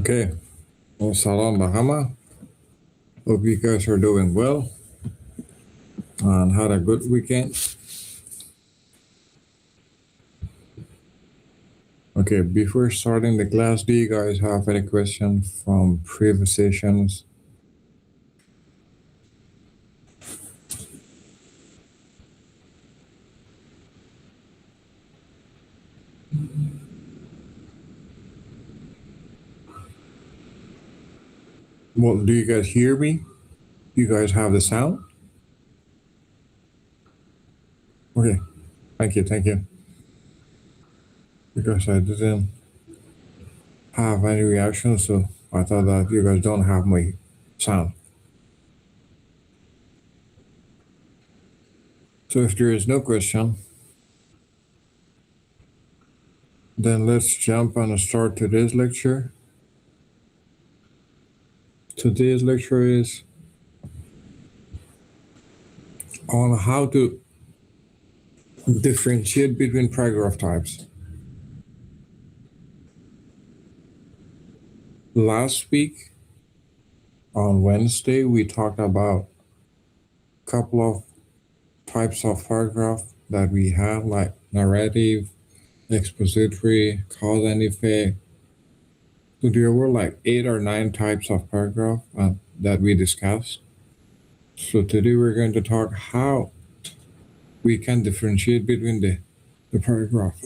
Okay. Well, Salam Bahama. Hope you guys are doing well and had a good weekend. Okay, before starting the class, do you guys have any questions from previous sessions? Well, do you guys hear me? You guys have the sound? Okay, thank you. Because I didn't have any reaction, so I thought that you guys don't have my sound. So if there is no question, then let's jump and start today's lecture. Today's lecture is on how to differentiate between paragraph types. Last week on Wednesday, we talked about a couple of types of paragraph that we have, like narrative, expository, cause and effect. So there were like 8 or 9 types of paragraph that we discussed. So today we're going to talk how we can differentiate between the paragraph.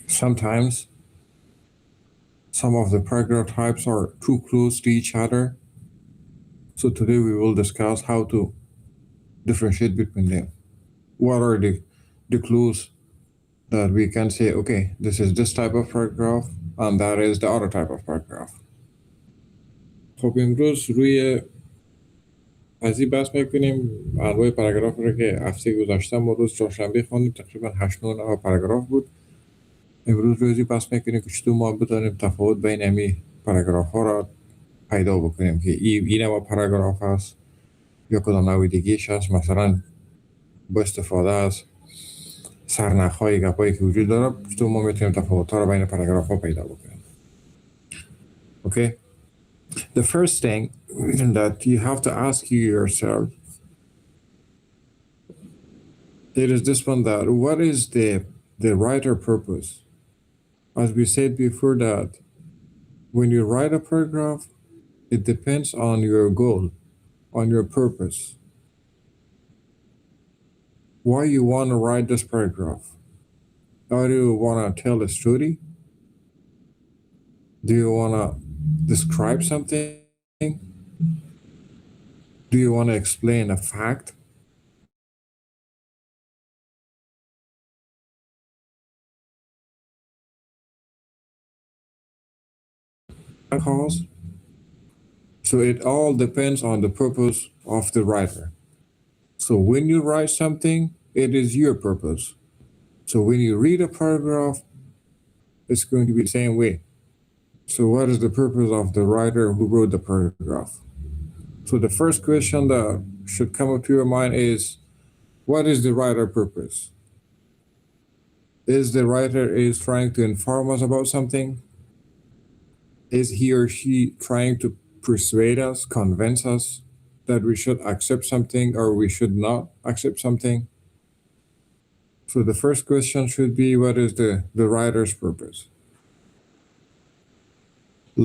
Sometimes some of the paragraph types are too close to each other. So today we will discuss how to differentiate between them. What are the clues that we can say, okay, this is this type of paragraph and that is the other type of paragraph. خب امروز روی قضیه بحث میکنیم انواع پاراگراف رو که هفته گذشته ما روز چهارشنبه خوندیم، تقریبا 8-9 پاراگراف بود. امروز روزی بحث میکنیم که چطور ما بتونیم تفاوت بین امی پاراگراف ها را پیدا بکنیم که این ما پاراگراف هست یا کدام نوع دیگه‌اش هست، مثلا با استفاده از سرنخ‌های گپایی که وجود داره چطور ما میتونیم تفاوت‌ها رو بین پاراگراف ها پیدا بکنیم. Okay? The first thing that you have to ask yourself, it is this one, that what is the writer purpose? As we said before, that when you write a paragraph, it depends on your goal, on your purpose. Why you want to write this paragraph? How do you want to tell a story? Do you want to describe something? Do you want to explain a fact? Cause? So it all depends on the purpose of the writer. So when you write something, it is your purpose. So when you read a paragraph, it's going to be the same way. So what is the purpose of the writer who wrote the paragraph? So the first question that should come up to your mind is, what is the writer purpose? Is the writer is trying to inform us about something? Is he or she trying to persuade us, convince us that we should accept something or we should not accept something? So the first question should be, what is the writer's purpose?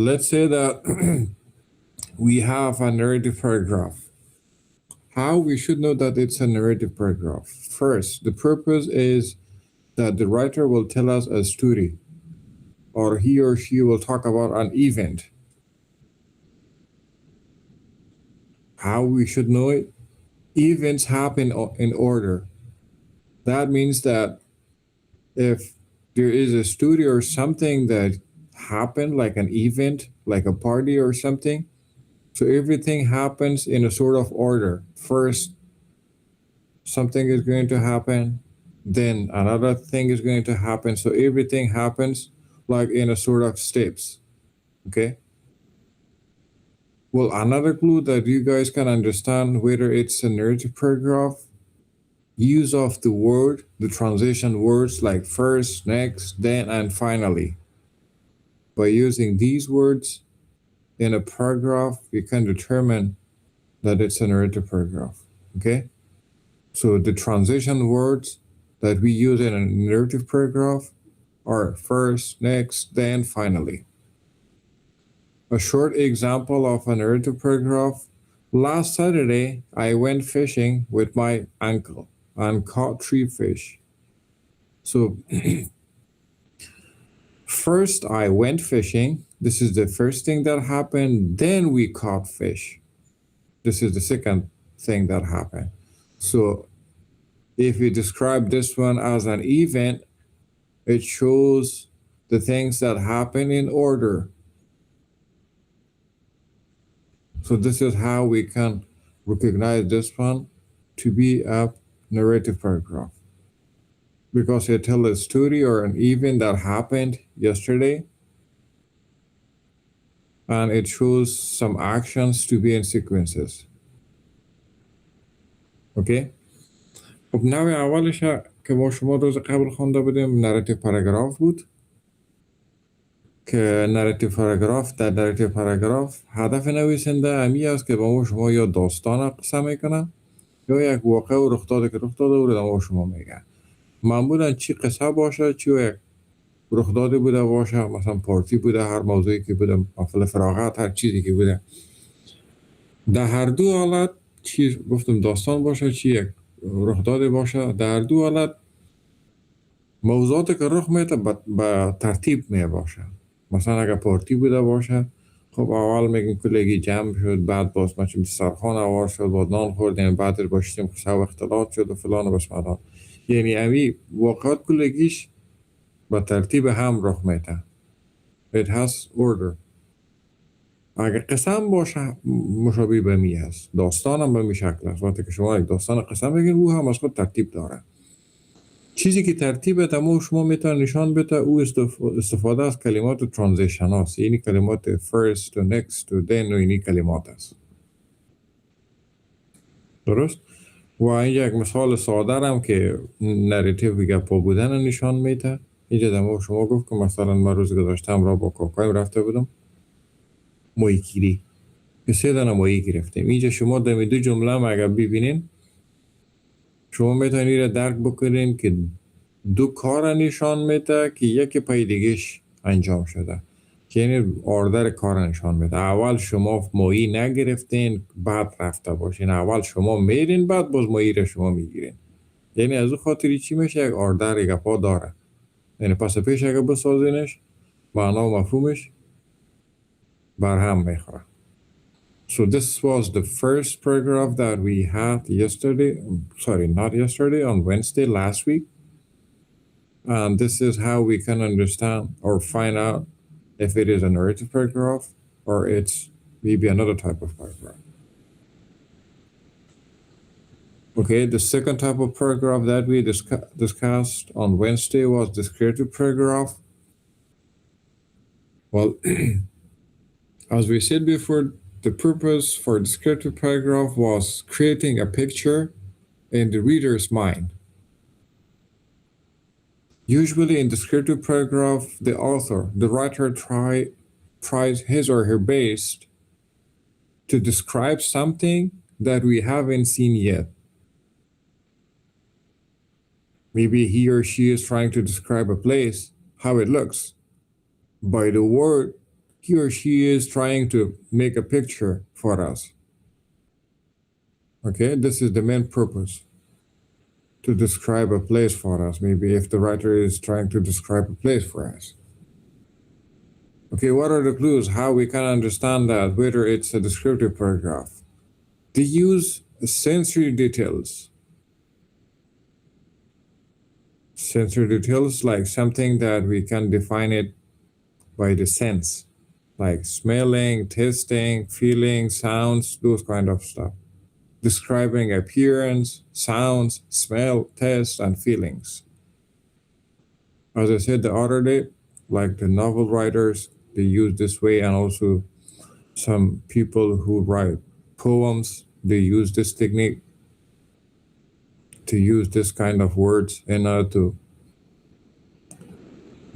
Let's say that we have a narrative paragraph. How we should know that it's a narrative paragraph? First, the purpose is that the writer will tell us a story, or he or she will talk about an event. How we should know it? Events happen in order. That means that if there is a story or something that happened, like an event, like a party or something, so everything happens in a sort of order. First, something is going to happen, then another thing is going to happen. So everything happens like in a sort of steps. Okay? Well, another clue that you guys can understand whether it's a narrative paragraph, use of the word, the transition words like first, next, then, and finally. By using these words in a paragraph, we can determine that it's a narrative paragraph. Okay? So the transition words that we use in a narrative paragraph are first, next, then, finally. A short example of a narrative paragraph. Last Saturday, I went fishing with my uncle and caught 3 fish. So, first, I went fishing. This is the first thing that happened. Then we caught fish. This is the second thing that happened. So, if we describe this one as an event, it shows the things that happen in order. So this is how we can recognize this one to be a narrative paragraph, because it tells a story or an event that happened yesterday, and it shows some actions to be in sequences. اوکی. خب نوع اولش که ما شما روز قبل خونده بودیم نراتیو پاراگراف بود که نراتیو پاراگراف در نراتیو پاراگراف هدف نویسنده امی است که با ما شما یا داستان قصه میکنه یا یک واقع و رخ داده که رخ داده و رو شما میگه. معمولا چی قصه باشه چی یک رخ داده بوده باشه، مثلا پارتی بوده، هر موضوعی که بوده، محفل فراغت، هر چیزی که بوده، در هر دو حالت چی گفتم داستان باشه چی یک رخ داده باشه، در دو حالت موضوعاتی که رخ میده به ترتیب می باشه. مثلا اگر پارتی بوده باشه خب اول میگیم کلگی جمع شد، بعد باز مچیم سرخان آوار شد، بعد نان خوردیم، بعد باشتیم قصه و اختلاط شد و فلان و بسمدان. یعنی امی واقعات کلگیش به ترتیب هم رخ میده. It has order. اگر قسم باشه مشابه به می هست، داستان هم به می شکل است. وقتی که شما یک داستان قسم بگین او هم از خود ترتیب داره. چیزی که ترتیب تمام شما میتونه نشان بده او استفاده از کلمات ترانزیشن هاست، یعنی کلمات first و next و then و اینی کلمات است. درست؟ و اینجا یک مثال ساده هم که نریتیو گپا بودن نشان میده. اینجا تمام شما گفت که مثلا من روز گذاشتم را با کاکایم رفته بودم ماهیگیری که 3 دانه ماهی گرفتیم. اینجا شما در دو جمله هم اگر ببینین شما میتونید را درک بکنین که دو کار نشان میده که یکی پای دیگهش انجام شده، یعنی آردر کار نشان میده. اول شما ماهی نگرفتین بعد رفته باشین، اول شما میرین بعد باز ماهی را شما میگیرین. یعنی از او خاطری چی میشه؟ یک آردر یک پا داره، یعنی پس پیش اگه بسازینش معنا و مفهومش برهم میخوره. So this was the first paragraph that we had yesterday, sorry, not yesterday, on Wednesday last week. And this is how we can understand or find out if it is a narrative paragraph or it's maybe another type of paragraph. Okay, the second type of paragraph that we discussed on Wednesday was descriptive paragraph. Well, as we said before, the purpose for descriptive paragraph was creating a picture in the reader's mind. Usually in descriptive paragraph, the author, the writer tries his or her best to describe something that we haven't seen yet. Maybe he or she is trying to describe a place, how it looks. By the word, he or she is trying to make a picture for us. Okay, this is the main purpose, to describe a place for us. Maybe if the writer is trying to describe a place for us. Okay, what are the clues how we can understand that whether it's a descriptive paragraph? They use sensory details. Sensory details like something that we can define it by the sense, like smelling, tasting, feeling, sounds, those kind of stuff. Describing appearance, sounds, smell, taste, and feelings. As I said the other day, like the novel writers, they use this way, and also some people who write poems, they use this technique to use this kind of words in order to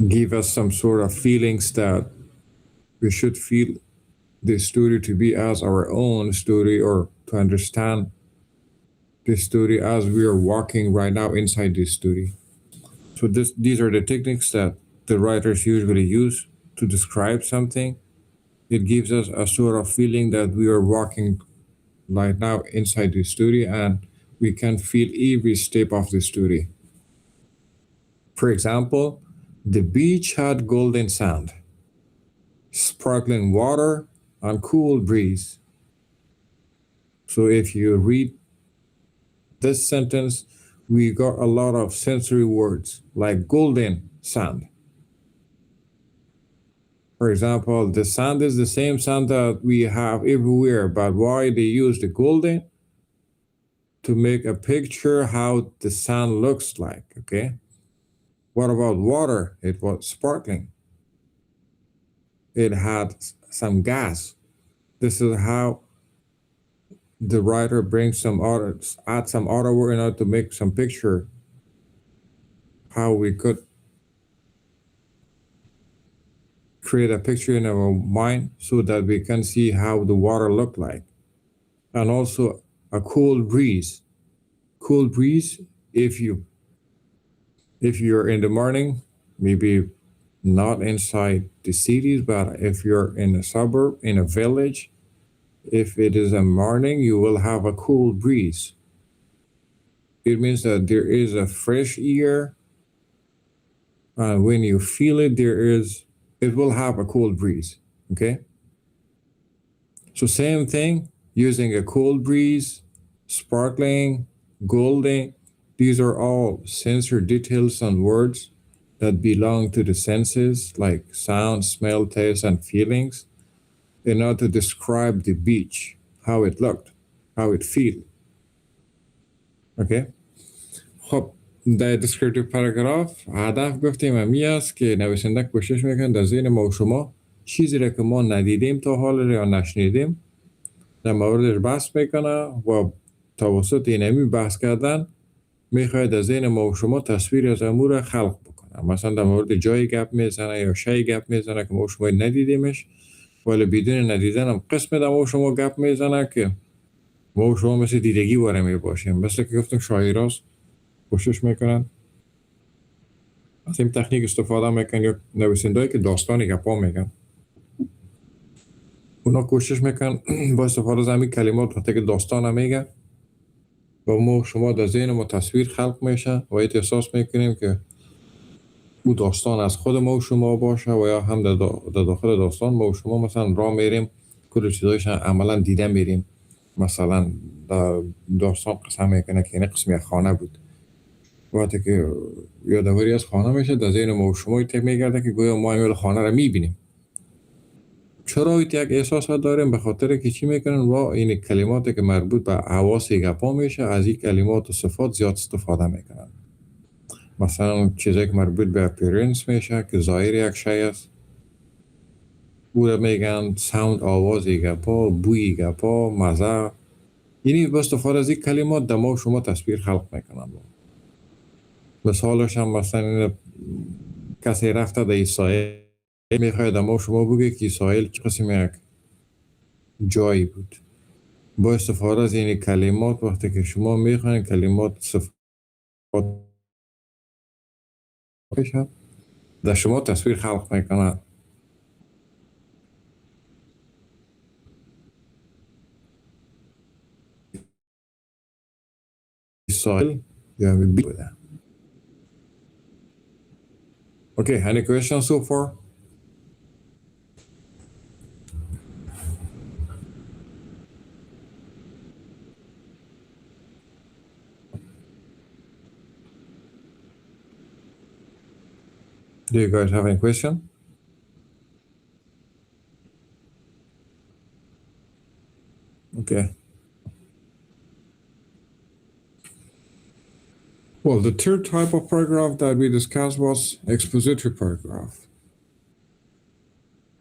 give us some sort of feelings that We should feel the story to be as our own story, or to understand the story as we are walking right now inside this story. So these are the techniques that the writers usually use to describe something. It gives us a sort of feeling that we are walking right now inside the story, and we can feel every step of the story. For example, the beach had golden sand, sparkling water, and cool breeze. So if you read this sentence, we got a lot of sensory words like golden sand. For example, the sand is the same sand that we have everywhere, but why they use the golden? To make a picture how the sand looks like, okay? What about water? It was sparkling. It had some gas. This is how the writer brings some other, add some other word in order to make some picture how we could create a picture in our mind so that we can see how the water looked like. And also a cool breeze. Cool breeze, if you're in the morning, maybe not inside the cities, but if you're in a suburb, in a village, if it is a morning, you will have a cool breeze. It means that there is a fresh air, and when you feel it, it will have a cool breeze. Okay. So same thing, using a cool breeze, sparkling, golden. These are all sensory details and words that belong to the senses, like sound, smell, taste, and feelings, in order to describe the beach, how it looked, how it felt. Okay. خب در descriptive paragraph هدف گفتیم همی است که نویسنده کوشش میکنه در ذهن ما و شما چیزی را که ما ندیدیم تا حال یا نشنیدیم در موردش بحث میکنه و توسط اینمی بحث کردن میخواد در ذهن ما و شما تصویر از امور خلق بکنه. مثلا در مورد جای گپ میزنه یا شی گپ میزنه که ما و شما ندیدیمش، ولی بدون ندیدن هم قسم در ما و شما گپ میزنه که ما و شما مثل دیدگی باره میباشیم. مثل که گفتم شاعراست کوشش میکنن از این تکنیک استفاده میکنن، یا نویسندهایی که داستانی گپا میگن اونا کوشش میکنن با استفاده از همین کلمات وقتی که داستان میگن و ما شما در ذهن ما تصویر خلق میشه و احساس میکنیم که او داستان از خود ما و شما باشه، و یا هم در داخل داستان ما و شما مثلا راه میریم کل چیزایش عملا دیده میریم. مثلا در داستان قسم میکنه که این قسمی خانه بود، وقتی که یادآوری از خانه میشه در ذهن ما و شما تک میگرده که گویا ما امیل خانه را میبینیم. چرا یک احساسات داریم؟ به خاطر که چی میکنن و این کلماتی که مربوط به حواس گپا میشه از این کلمات و صفات زیاد استفاده میکنن. مثلا چیزایی که مربوط به اپیرنس میشه که ظاهر یک شی است، او را میگن ساوند، آواز گپا، بوی گپا، مزه. یعنی با استفاده از این کلمات دما و شما تصویر خلق میکنن. مثالش هم مثلا کسی رفته در ساحل میخواد دما و شما بگه که ساحل چه قسم یک جایی بود. با استفاده از این کلمات وقتی که شما میخواین کلمات صفات بشه در شما تصویر خلق میکنه. ساحل یا بی بوده. Okay, any questions so far? Do you guys have any question? Okay. Well, the third type of paragraph that we discussed was expository paragraph.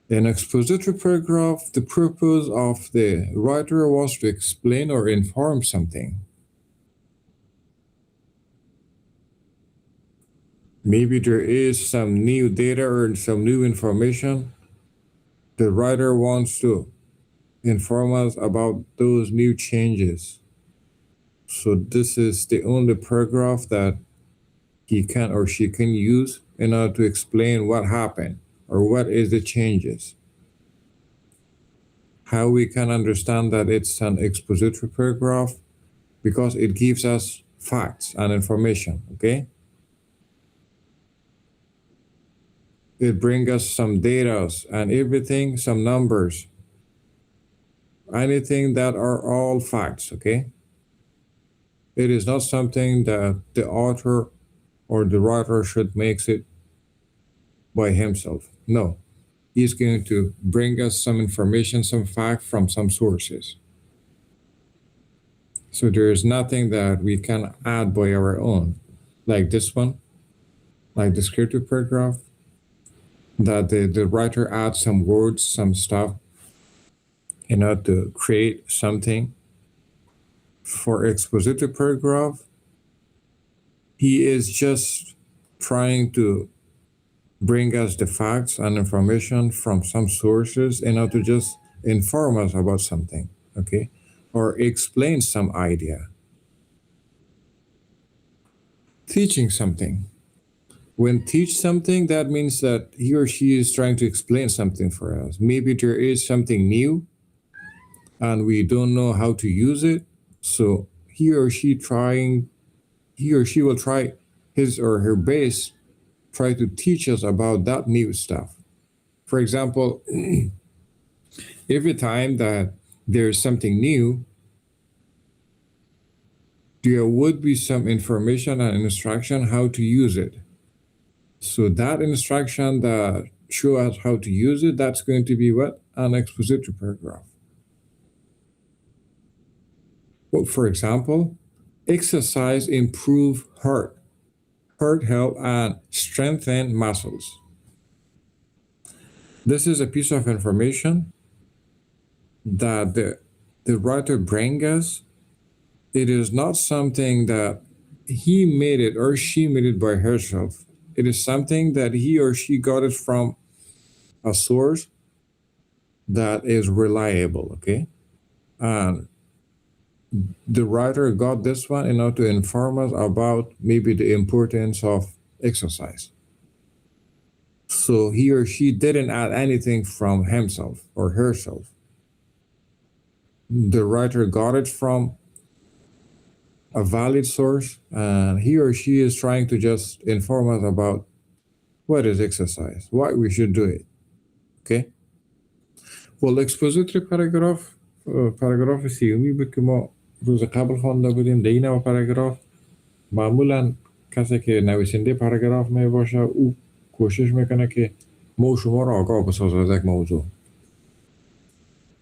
In expository paragraph, the purpose of the writer was to explain or inform something. Maybe there is some new data or some new information The writer wants to inform us about those new changes. So this is the only paragraph that he can or she can use in order to explain what happened or what is the changes. How we can understand that it's an expository paragraph, because it gives us facts and information, okay? It brings us some data and everything, some numbers, anything that are all facts, okay? It is not something that the author or the writer should make it by himself. No, he's going to bring us some information, some fact from some sources. So there is nothing that we can add by our own, like this one, like descriptive paragraph, that the writer adds some words, some stuff, in order to create something. For expositive paragraph, he is just trying to bring us the facts and information from some sources in order to just inform us about something, okay? Or explain some idea. Teaching something. When teach something, that means that he or she is trying to explain something for us. Maybe there is something new and we don't know how to use it. So he or she will try his or her best, try to teach us about that new stuff. For example, every time that there's something new, there would be some information and instruction how to use it. So that instruction that show us how to use it, that's going to be what? An expository paragraph. Well, for example, exercise improve heart health and strengthen muscles. This is a piece of information that the writer brings us. It is not something that he made it or she made it by herself. It is something that he or she got it from a source that is reliable, okay? And the writer got this one in order to inform us about maybe the importance of exercise. So he or she didn't add anything from himself or herself. The writer got it from a valid source, and he or she is trying to just inform us about what is exercise, why we should do it. Okay? Well, expository پاراگراف سیومی بود که ما روز قبل خوانده بودیم. در این نوع پاراگراف معمولا کسی که نویسنده پاراگراف می باشه او کوشش میکنه که ما و شما را آگاه بسازه از یک موضوع،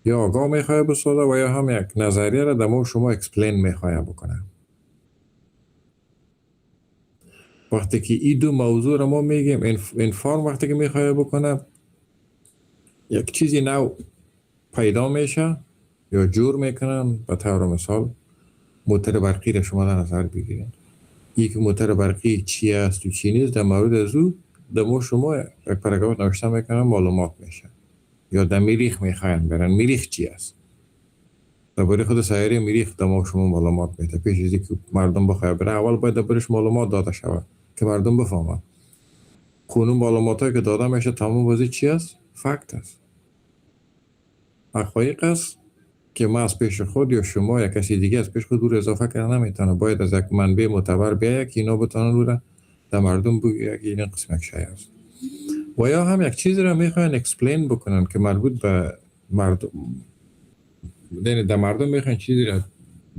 یا آگاه میخواه بسازه و یا هم یک نظریه را در ما و شما اکسپلین میخواه بکنه. وقتی که این دو موضوع را ما میگیم انفارم، وقتی که میخواه بکنه یک چیزی نو پیدا میشه یا جور میکنن. به طور مثال موتور برقی را شما در نظر بگیرید. یک موتور برقی چی است و چی نیست، در مورد از او در ما شما یک پاراگراف نوشته میکنن، معلومات میشه. یا در مریخ میخواین برن، مریخ چی است، درباره خود سیاره مریخ در ما شما معلومات میده. پیش از اینکه مردم بخواه بره اول باید دربارش معلومات داده شود که مردم بفهمن. کنون معلوماتی که داده میشه تمام بازی چی است؟ فکت است، حقایق است که ما از پیش خود یا شما یا کسی دیگه از پیش خود دور اضافه کردن نمیتونه. باید از یک منبع معتبر بیاید که اینا بتونن رو در مردم بگوید که این قسم یک شی است. و یا هم یک چیزی را میخواین اکسپلین بکنن که مربوط به مردم، در مردم میخواین چیزی را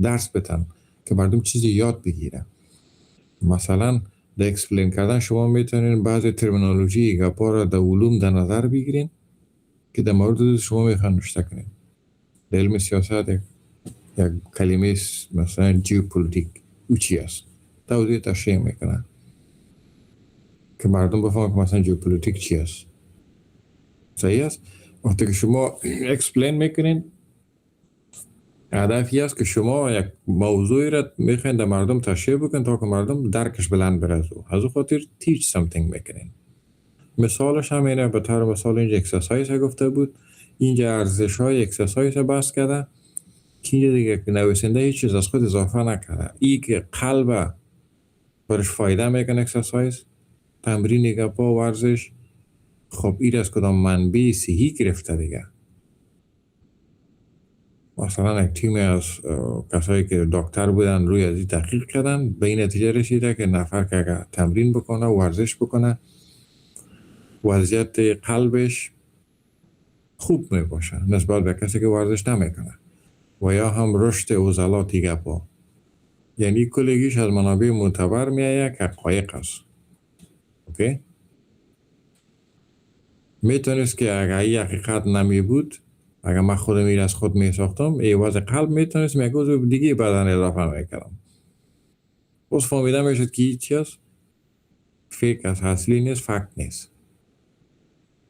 درس بتن که مردم چیزی یاد بگیرن. مثلا در اکسپلین کردن شما میتونین بعضی ترمینولوژی گپا را در علوم در نظر بگیرین که در مورد شما میخواین نوشته کنین. در علم سیاست یک کلمه مثلا جیوپولیتیک او چی است، توضیح تشریح میکنن که مردم بفهمن که مثلا جیوپولیتیک چی است. صحیح است؟ وقتی که شما اکسپلین میکنین، هدفی است که شما یک موضوعی را میخواین در مردم تشریح بکنین تا که مردم درکش بلند بره. از او خاطر teach something میکنین. مثالش هم اینه. به طور مثال اینجا اکسرسایز گفته بود. اینجا ارزش های اکسرسایز رو بحث کرده که اینجا دیگه نویسنده هیچ چیز از خود اضافه نکرده. ای که قلب برش فایده میکنه اکسرسایز، تمرین گپا و ورزش، خب این از کدام منبع صحی گرفته دیگه. مثلا یک تیمی از کسایی که دکتر بودن روی از این تحقیق کردن، به این نتیجه رسیده که نفر که اگر تمرین بکنه ورزش بکنه وضعیت قلبش خوب می باشه نسبت به کسی که ورزش نمیکنه و یا هم رشد عضلات گپا. یعنی کلگیش از منابع معتبر میآید که حقایق است. اوکی؟ میتونست که اگر این حقیقت نمی بود، اگر من خودم این از خود می ساختم، ایواز قلب میتونست یک عضو دیگه بدن اضافه میکردم. باز فهمیده میشد که هیچ چیز فیک از اصلی نیست، فکت نیست.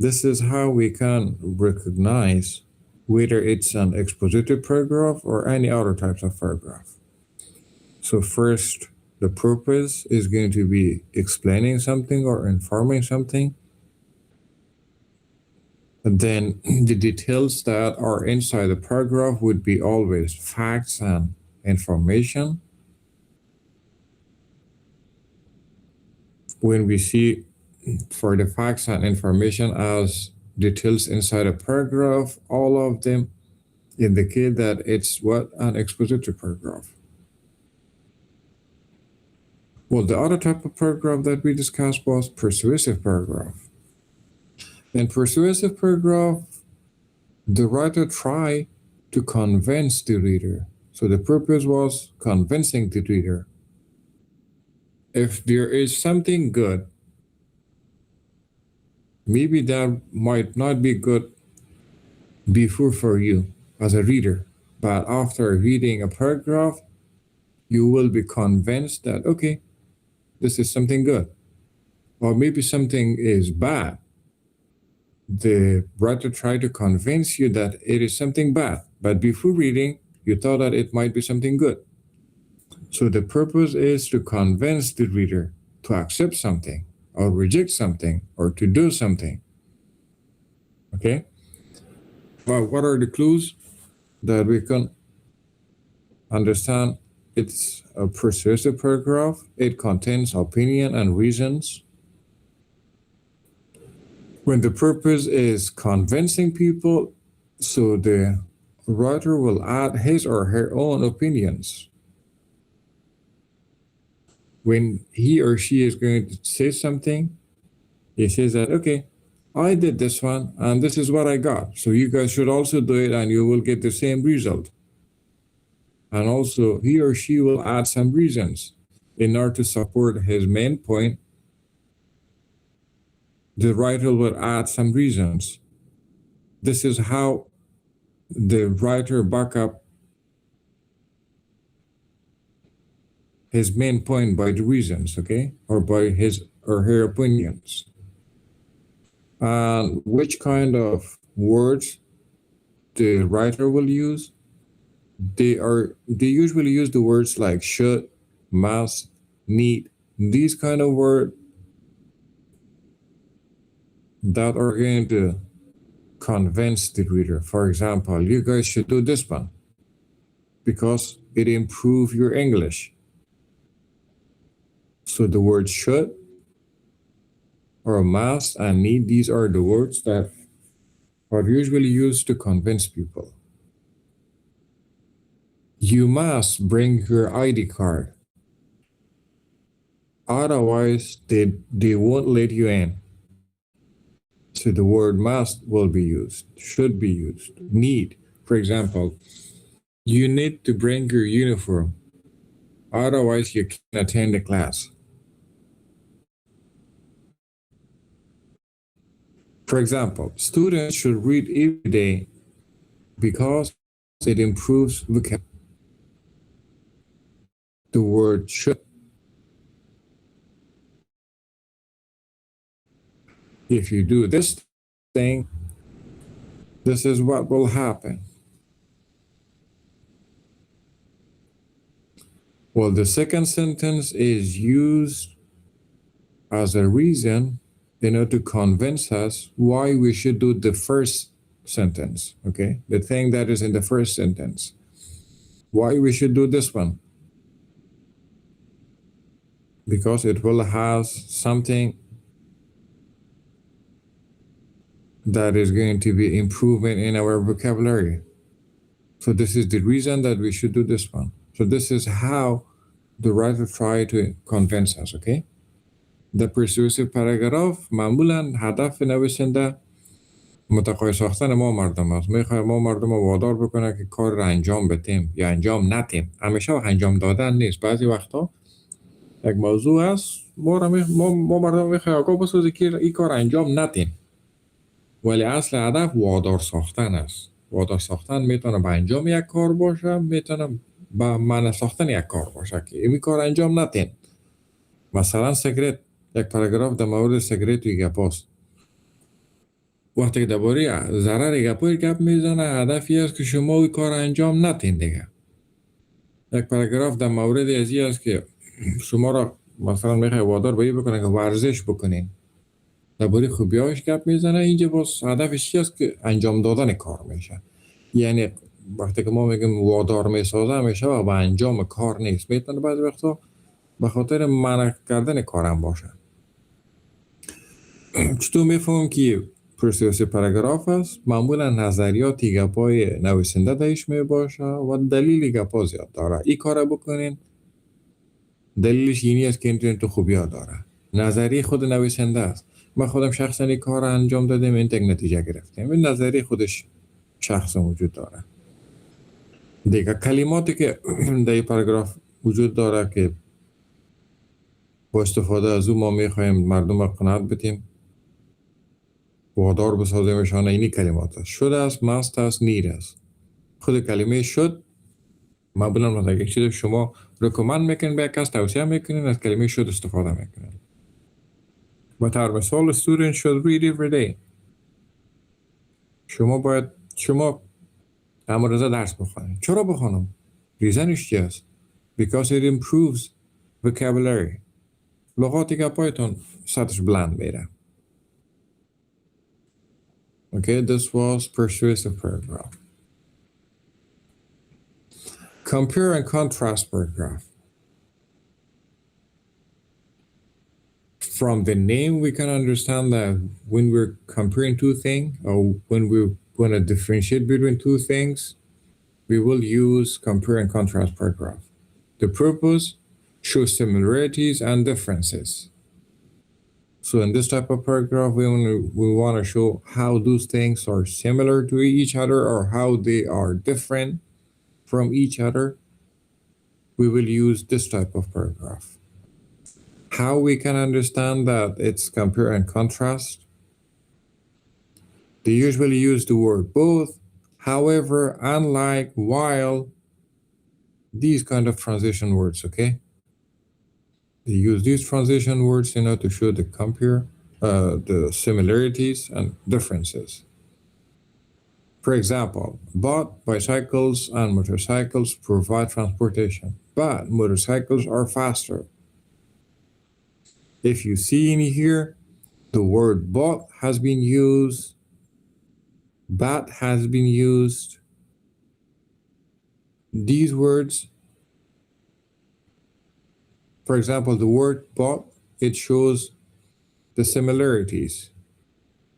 This is how we can recognize whether it's an expositive paragraph or any other types of paragraph. So first, the purpose is going to be explaining something or informing something. And then the details that are inside the paragraph would be always facts and information. When we see for the facts and information as details inside a paragraph, all of them indicate that it's what an expository paragraph. Well, the other type of paragraph that we discussed was persuasive paragraph. In persuasive paragraph, the writer tried to convince the reader. So the purpose was convincing the reader. If there is something good, maybe that might not be good before for you as a reader, but after reading a paragraph, you will be convinced that, okay, this is something good. Or maybe something is bad. The writer tried to convince you that it is something bad, but before reading, you thought that it might be something good. So the purpose is to convince the reader to accept something, or reject something, or to do something. Okay? Well, what are the clues that we can understand it's a persuasive paragraph? It contains opinion and reasons. When the purpose is convincing people, so the writer will add his or her own opinions. When he or she is going to say something, he says that, okay, I did this one and this is what I got. So you guys should also do it and you will get the same result. And also he or she will add some reasons in order to support his main point. The writer will add some reasons. This is how the writer back up his main point by the reasons, okay? Or by his or her opinions. And which kind of words the writer will use? They usually use the words like should, must, need, these kind of words that are going to convince the reader. For example, you guys should do this one because it improves your English. So the word should or must and need, these are the words that are usually used to convince people. You must bring your ID card. Otherwise, they won't let you in. So the word must will be used, should be used. Need, for example, you need to bring your uniform. Otherwise, you can't attend the class. For example, students should read every day because it improves vocabulary. The word should. If you do this thing, this is what will happen. Well, the second sentence is used as a reason in order to convince us why we should do the first sentence, okay? The thing that is in the first sentence. Why we should do this one? Because it will have something that is going to be improvement in our vocabulary. So this is the reason that we should do this one. So this is how the writer try to convince us, okay? The persuasive paragraph معمولا هدف نویسنده متقاعد ساختن ما مردم است. میخواد ما مردم رو وادار بکنه که کار رو انجام بدیم یا انجام ندیم. همیشه انجام دادن نیست. بعضی وقتا یک موضوع است ما مردم میخواد آگاه بسازه که این کار انجام ندیم. ولی اصل هدف وادار ساختن است. وادار ساختن میتونه به انجام یک کار باشه، میتونه به منع ساختن یک کار باشه که این کار انجام ندین. مثلا سیگرت، یک پاراگراف در مورد سیگرت و گپاست. وقتی که درباره ضرر گپای گپ میزنه، هدفی است که شما این کار انجام ندین دیگه. یک پاراگراف در مورد ازی است که شما را مثلا میخوای وادار به این بکنه که ورزش بکنین، درباره خوبیاش گپ میزنه. اینجا باز هدفش چی است که انجام دادن کار میشه. یعنی وقتی که ما میگیم وادار میسازه میشه و به انجام کار نیست، میتونه بعضی وقتا به خاطر منع کردن کارم باشه. چطور میفهمم که پرسیوسی پاراگراف است؟ معمولا نظریاتی گپای نویسنده درش میباشه و دلیل گپا زیاد داره. این کار بکنین، دلیلش اینی است که این تو خوبیا داره. نظریه خود نویسنده است. من خودم شخصا این کار انجام دادم، این تک نتیجه گرفتیم. این نظریه خودش شخصا وجود داره. دیگه کلماتی که در این پاراگراف وجود داره که با استفاده از او ما میخوایم مردم را قناعت بدیم، وادار بسازیمشان، اینی کلمات است. شده است، مست است، نیر است. خود کلمه شد معمولا مثلا یک چیز شما رکومند میکنین به یک کس، توصیه میکنین، از کلمه شد استفاده میکنین. با طور مثال student should read every day. شما امروزه درس بخونید. چرا بخونم؟ ریزنش چی است؟ Because it improves vocabulary. لغاتی که پایتون سطحش بلند میره. Okay, this was persuasive paragraph. Compare and contrast paragraph. From the name, we can understand that when we're comparing two things, or when we want to differentiate between two things, we will use compare and contrast paragraph. The purpose shows similarities and differences. So in this type of paragraph, we want to show how those things are similar to each other or how they are different from each other. We will use this type of paragraph. How we can understand that it's compare and contrast? They usually use the word both, however, unlike, while, these kind of transition words, okay? They use these transition words in order to show the compare, the similarities and differences. For example, but bicycles and motorcycles provide transportation, but motorcycles are faster. If you see in here, the word but has been used, but has been used. These words, for example, the word but, it shows the similarities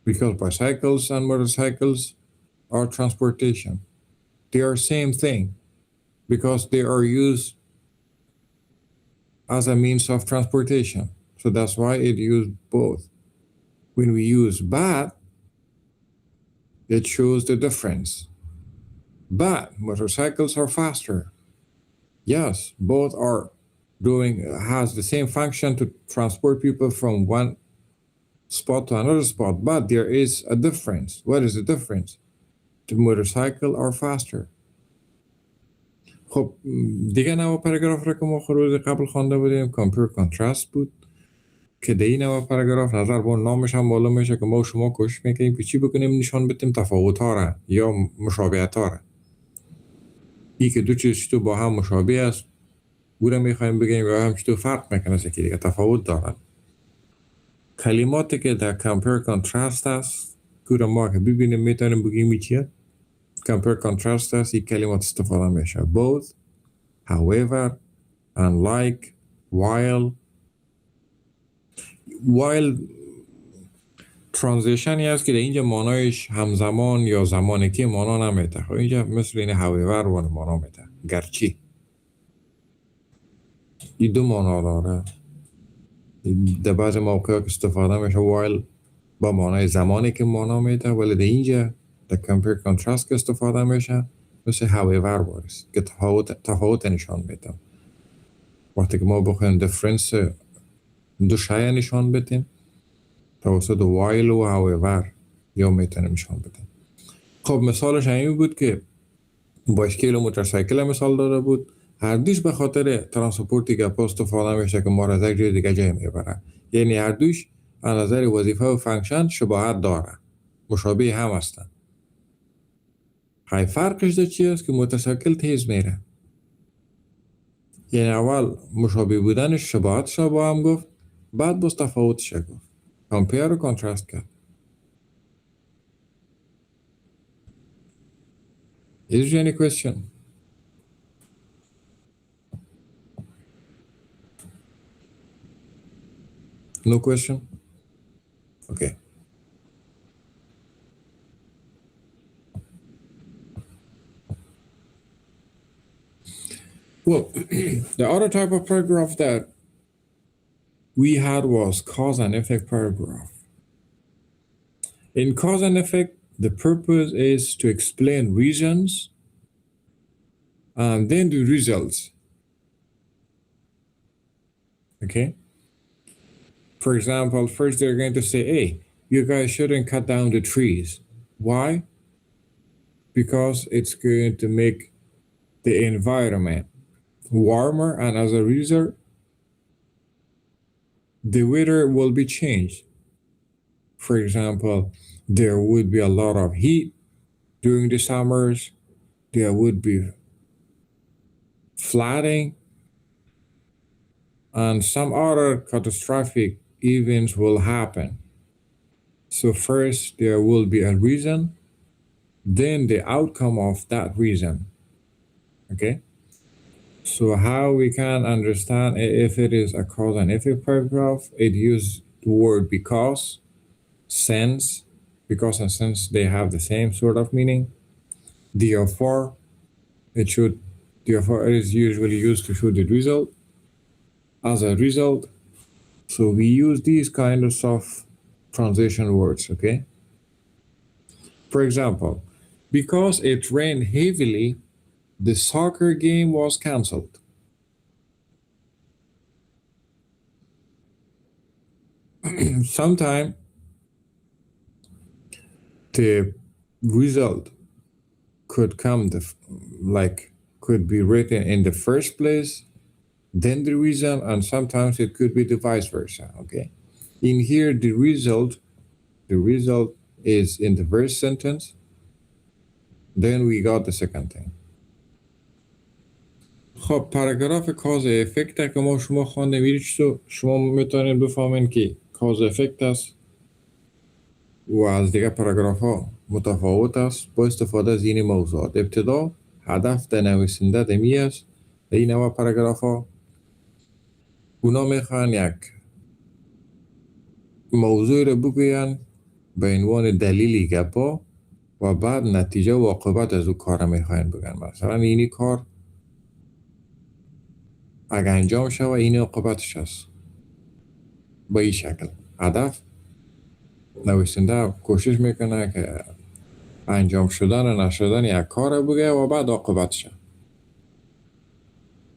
because bicycles and motorcycles are transportation. They are same thing because they are used as a means of transportation. So that's why it used both. When we use but, it shows the difference. But motorcycles are faster. Yes, both are has the same function to transport people from one spot to another spot, but there is a difference. What is the difference? The motorcycle are faster. خب دیگه نوع پاراگراف را که ما روز قبل خوانده بودیم compare contrast بود که در این نوع پاراگراف نظر با نامش هم معلوم میشه که ما و شما کوشش میکنیم که چی بکنیم نشان بدیم تفاوت ها را یا مشابهت ها را. این که دو چیز تو با هم مشابه است او را میخوایم بگیم یا هم چطور فرق میکنه که دیگه تفاوت دارن. کلماتی که در compare contrast است مذکور ما که ببینیم میتونیم بگیم چیه؟ compare contrast است. این کلمات استفاده میشه both, however, unlike, while ترانزیشنی است که در اینجا مانایش همزمان یا زمانی که مانا نمیده. خب اینجا مثل این however و مانا میده گرچه. این دو مانا داره. در بعض موقع استفاده میشه while با مانای زمانی که مانا میده، ولی در اینجا در compare contrast که استفاده میشه مثل however بارست که تفاوت نشان میده. وقتی که ما بخوایم difference دو شای نشان بدیم توسط while و however یا میتونیم نشان بدیم. خب مثالش همین بود که با اشکال موتورسایکل مثال داده بود. هر دوش به خاطر ترانسپورتی که استفاده میشه که ما را از یک جای دیگه جای میبره، یعنی هر دوش از نظر وظیفه و فانکشن شباهت داره، مشابه هم هستن. های فرقش در چی است که موتورسایکل تیز میره، یعنی اول مشابه بودنش شباهتش با هم گفت، بعد باز تفاوتش گفت، کامپیر و کانتراست کرد. Is there any question? No question? Okay. Well, the other type of paragraph that we had was cause and effect paragraph. In cause and effect, the purpose is to explain reasons and then the results. Okay? For example, first they're going to say, hey, you guys shouldn't cut down the trees. Why? Because it's going to make the environment warmer, and as a result, the weather will be changed. For example, there would be a lot of heat during the summers, there would be flooding, and some other catastrophic events will happen. So first there will be a reason, then the outcome of that reason. Okay? So how we can understand if it is a cause and effect paragraph, it uses the word because, since, because and since they have the same sort of meaning. Therefore, it is usually used to show the result. As a result, so we use these kinds of transition words, okay? For example, because it rained heavily, the soccer game was cancelled. Sometimes the result could could be written in the first place, then the reason, and sometimes it could be the vice versa, okay? In here, the result is in the first sentence, then we got the second thing. خب پاراگراف کاز افکت که ما شما خوانده میرید شما میتونید بفهمین که کاز افکت است و از دیگه پاراگراف ها متفاوت است با استفاده از این موضوعات. ابتدا هدف در نویسنده دمی است در این نوع پاراگراف ها اونا میخوان یک موضوع رو بگوین به عنوان دلیلی گپا و بعد نتیجه و عاقبت از او کار میخوان بگن. مثلا اینی کار اگر انجام شود این عاقبتش است. با این شکل هدف نویسنده کوشش میکنه که انجام شدن و نشدن یک کار بگه و بعد عاقبتش.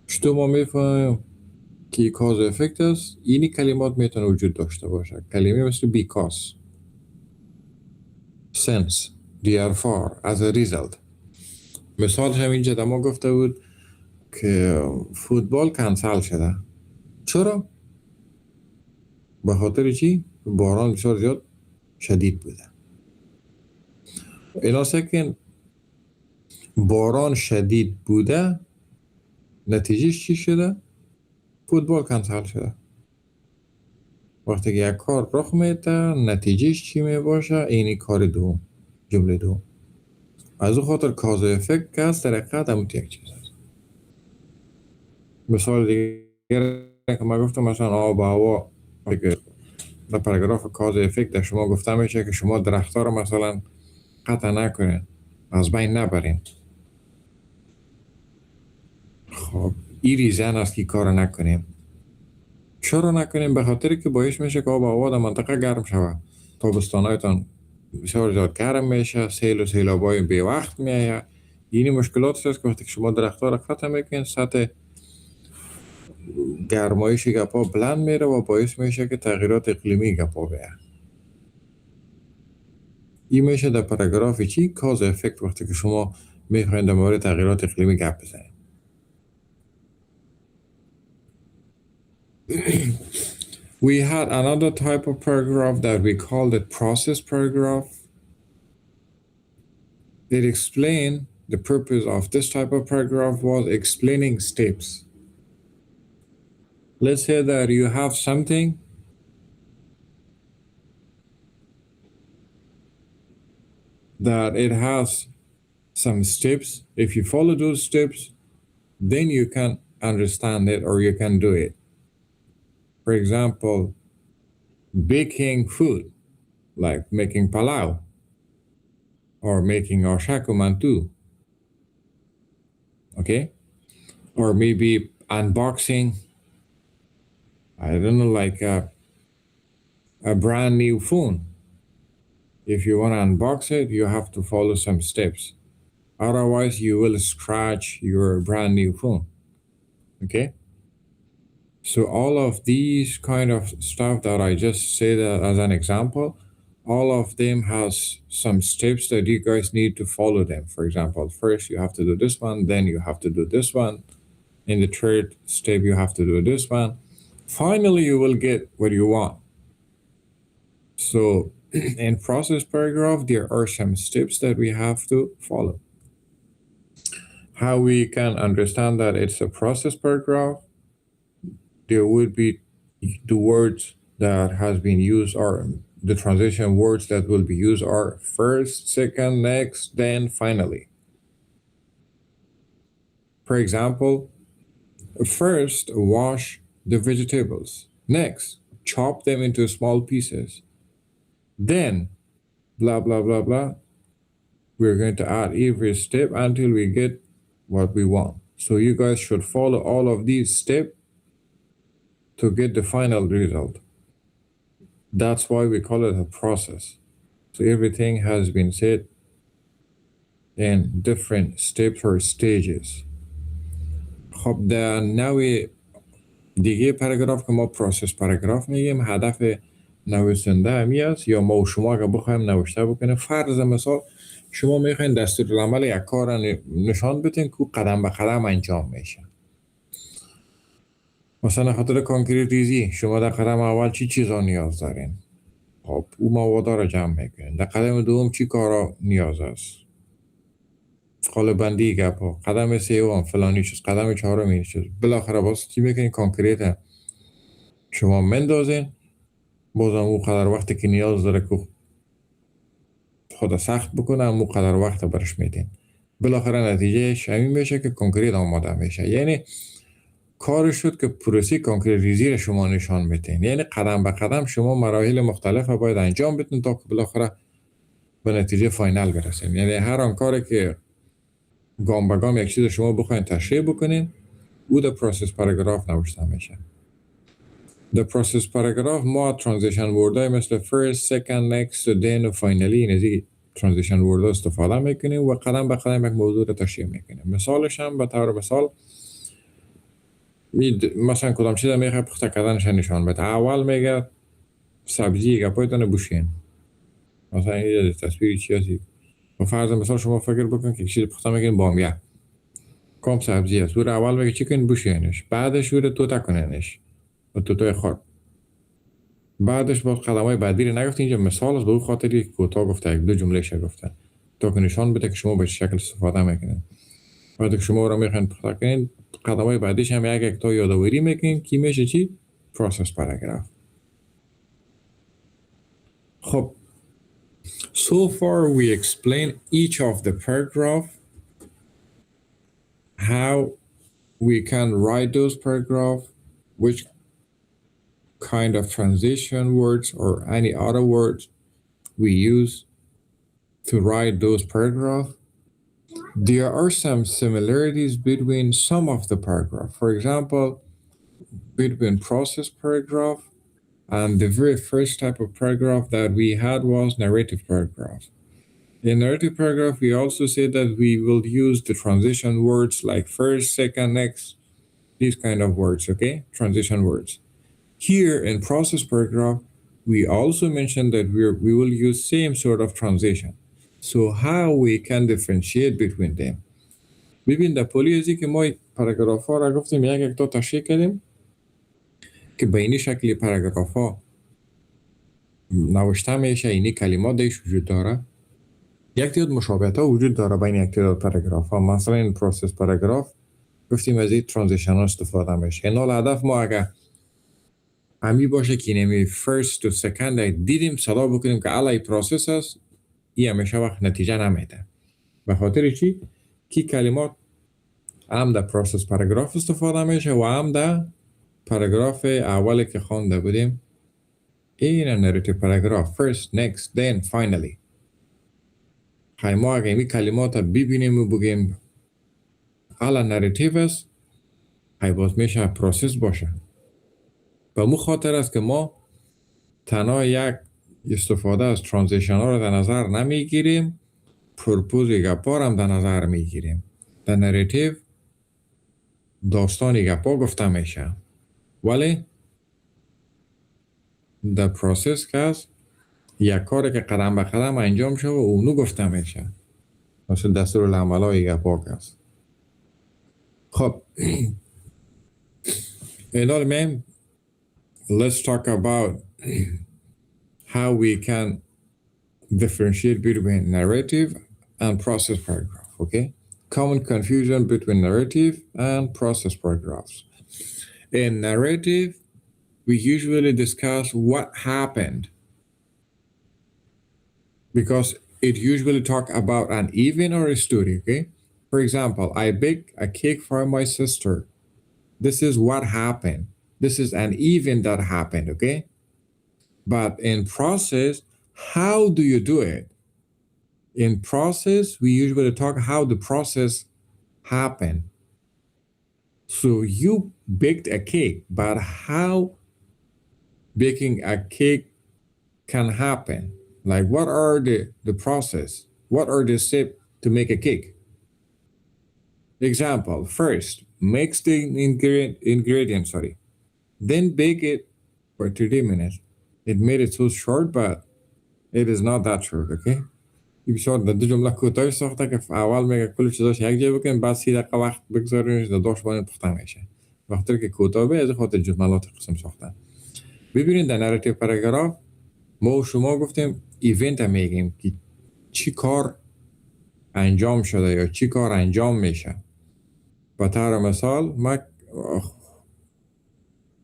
چطور ما میفهمیم که کاز افکت است؟ اینی کلمات میتونه وجود داشته باشه. کلمه مثل because, since, therefore, as a result. مثال همینجا ما گفته بود که فوتبال کنسل شده. چرا؟ به خاطر چی؟ باران بسیار زیاد شدید بوده. اینا سکن باران شدید بوده نتیجهش چی شده؟ فوتبال کنسل شده. وقتی که یک کار رخ میده نتیجهش چی می باشه؟ اینی کار دوم، جمله دوم. از او خاطر کاز و افکت که هست در حقیقت همون یک چیز هست. مثال دیگر که من گفتم مثلا آب و هوا، در پاراگراف کاز و افکت در شما گفته میشه که شما درختها رو مثلا قطع نکنین، از بین نبرین. خب این ریزن است که کار نکنیم. چرا نکنیم؟ به خاطر که باعث میشه که آب و هوا در منطقه گرم شود، تابستانایتان بسیار زیاد گرم میشه، سیل و سیلابای بی وقت میایه. یعنی مشکلات هست که وقتی شما درختها را قطع میکنین سطح گرمایش گپا بلند میره و باعث میشه که تغییرات اقلیمی گپا بیه. این میشه در پاراگراف چی؟ کاز افکت. وقتی که شما میخواین در مورد تغییرات اقلیمی گپ بزنید. We had another type of paragraph that we called it process paragraph. It explained the purpose of this type of paragraph was explaining steps. Let's say that you have something that it has some steps. If you follow those steps, then you can understand it or you can do it. For example, baking food, like making palau or making orshaku mantu. Okay? Or maybe unboxing, I don't know, like a brand new phone. If you want to unbox it, you have to follow some steps. Otherwise, you will scratch your brand new phone. Okay? So all of these kind of stuff that I just said as an example, all of them has some steps that you guys need to follow them. For example, first you have to do this one, then you have to do this one. In the third step, you have to do this one. Finally, you will get what you want. So in process paragraph, there are some steps that we have to follow. How we can understand that it's a process paragraph? There would be the words that has been used, or the transition words that will be used are first, second, next, then, finally. For example, first, wash the vegetables. Next, chop them into small pieces. Then, blah, blah, blah, blah. We're going to add every step until we get what we want. So you guys should follow all of these steps to get the final result. That's why we call it a process. So everything has been said in different steps or stages. خب در نوع دیگه پاراگراف که ما پروسس پاراگراف میگیم، هدف نویسنده همی است یا ما و شما که بخوایم نوشته بکنیم. فرض مثال شما میخواین دستورالعمل یک کار نشان بدین که قدم به قدم انجام میشه. مثلا خاطر کانکریت ریزی شما در قدم اول چی چیزا نیاز دارین؟ خب او موادا را جمع میکنین. در قدم دوم چی کارا نیاز است؟ قالب بندی گپا. قدم سوم فلانی چیز. قدم چهارم این چیز. بالاخره باز چی میکنین؟ کانکریت شما مندازین. بازم او قدر وقتی که نیاز داره که خود سخت بکنه اون قدر وقت برش میدین. بالاخره نتیجهش همین میشه که کانکریت آماده میشه. یعنی کار شد که پروسه کانکریت ریزی رو شما نشان میدین. یعنی قدم به قدم شما مراحل مختلف باید انجام بدین تا که بالاخره به نتیجه فاینال برسیم. یعنی هر آن کاری که گام به گام یک چیز شما بخواین تشریح بکنین او در پروسس پاراگراف نوشته میشه. در پروسس پاراگراف ما ترانزیشن وردهای مثل first, second, next, then و finally این از این ترانزیشن وردها استفاده میکنیم و قدم به قدم یک موضوع رو تشریح میکنیم. مثالش هم به طور مثال مثلا کدام چیز میخواد پخته کردنش نشان بده. اول میگه سبزی گپایتان بوشین. مثلا این تصویری چی هستی؟ و فرض مثال شما فکر بکن که چیز پخته میکنین بامیه. کام سبزی هست. او اول میگه چی کنین بوشینش. بعدش او رو توتا کنینش. و توتای خورد. بعدش با قدمای بعدی رو نگفت. اینجا مثال است به اون خاطری کوتاه گفته. یک دو جمله شه گفته تا که نشان بده که شما به شکل استفاده میکنین. وقتی که شما رو میخواین پخته کنین قدمای بعدیش هم یک تا یادآوری میکنین که میشه چی؟ پروسس پاراگراف. خب so far we explain each of the paragraph, how we can write those paragraph, which kind of transition words or any other words we use to write those paragraph. There are some similarities between some of the paragraph. For example, between process paragraph and the very first type of paragraph that we had was narrative paragraph. In narrative paragraph, we also say that we will use the transition words like first, second, next, these kind of words, okay? Transition words. Here in process paragraph, we also mentioned that we will use same sort of transition. So how we can differentiate between them. ببین در پولیزی که ما پاراگراف ها را گفتیم یک تا تشریح کردیم که به این شکلی پاراگراف ها نوشته میشه، اینی کلمات دیش وجود داره. یک تعداد مشابهت ها وجود داره بین یک تعداد پاراگراف ها. مثلا این پروسس پاراگراف گفتیم از این ترانزیشن ها استفاده میشه. این هدف ما اگر همی باشه که نمی فرست و سکند دیدیم صدا بکنیم که علی پروسس است، این همیشه وقت نتیجه نمیده. به خاطر چی؟ که کلمات هم در پروسس پاراگراف استفاده میشه و هم در پاراگراف اولی که خوانده بودیم این نریتیو پاراگراف first, next, then, finally. خیلی ما اگه این کلمات ببینیم و بگیم علی نریتیو است، خیلی باز میشه پروسس باشه. به مو خاطر است که ما تنها یک استفاده از ترانزیشن ها رو در نظر نمیگیریم، پرپوز گپا هم در نظر میگیریم. در نریتیو داستان گپا گفته میشه، ولی در پروسس که است یک کاری که قدم به قدم انجام شده و اونو گفته میشه، مثل دستور العمل های گپا که است. خب اینا میم let's talk about how we can differentiate between narrative and process paragraph, okay? Common confusion between narrative and process paragraphs. In narrative, we usually discuss what happened because it usually talk about an event or a story, okay? For example, I baked a cake for my sister. This is what happened. This is an event that happened, okay? But in process, how do you do it? In process, we usually talk how the process happened. So you baked a cake, but how baking a cake can happen? Like what are the process? What are the steps to make a cake? Example, first, mix the ingredients, then bake it for 30 minutes. It made it so short, but it is not that short, okay? بسیار در دو جمله کوتاهی ساخته که اول میگه کل چیزاش یک جای بکنیم، بعد 30 دقیقه وقت بگذارینش در داشت باید پخته میشه. وقتی که کوتاه به از خاطر جملات قسم ساختن. ببینید در نریتیو پاراگراف ما و شما گفتیم ایونت میگیم که چی کار انجام شده یا چی کار انجام میشه. به طور مثال ما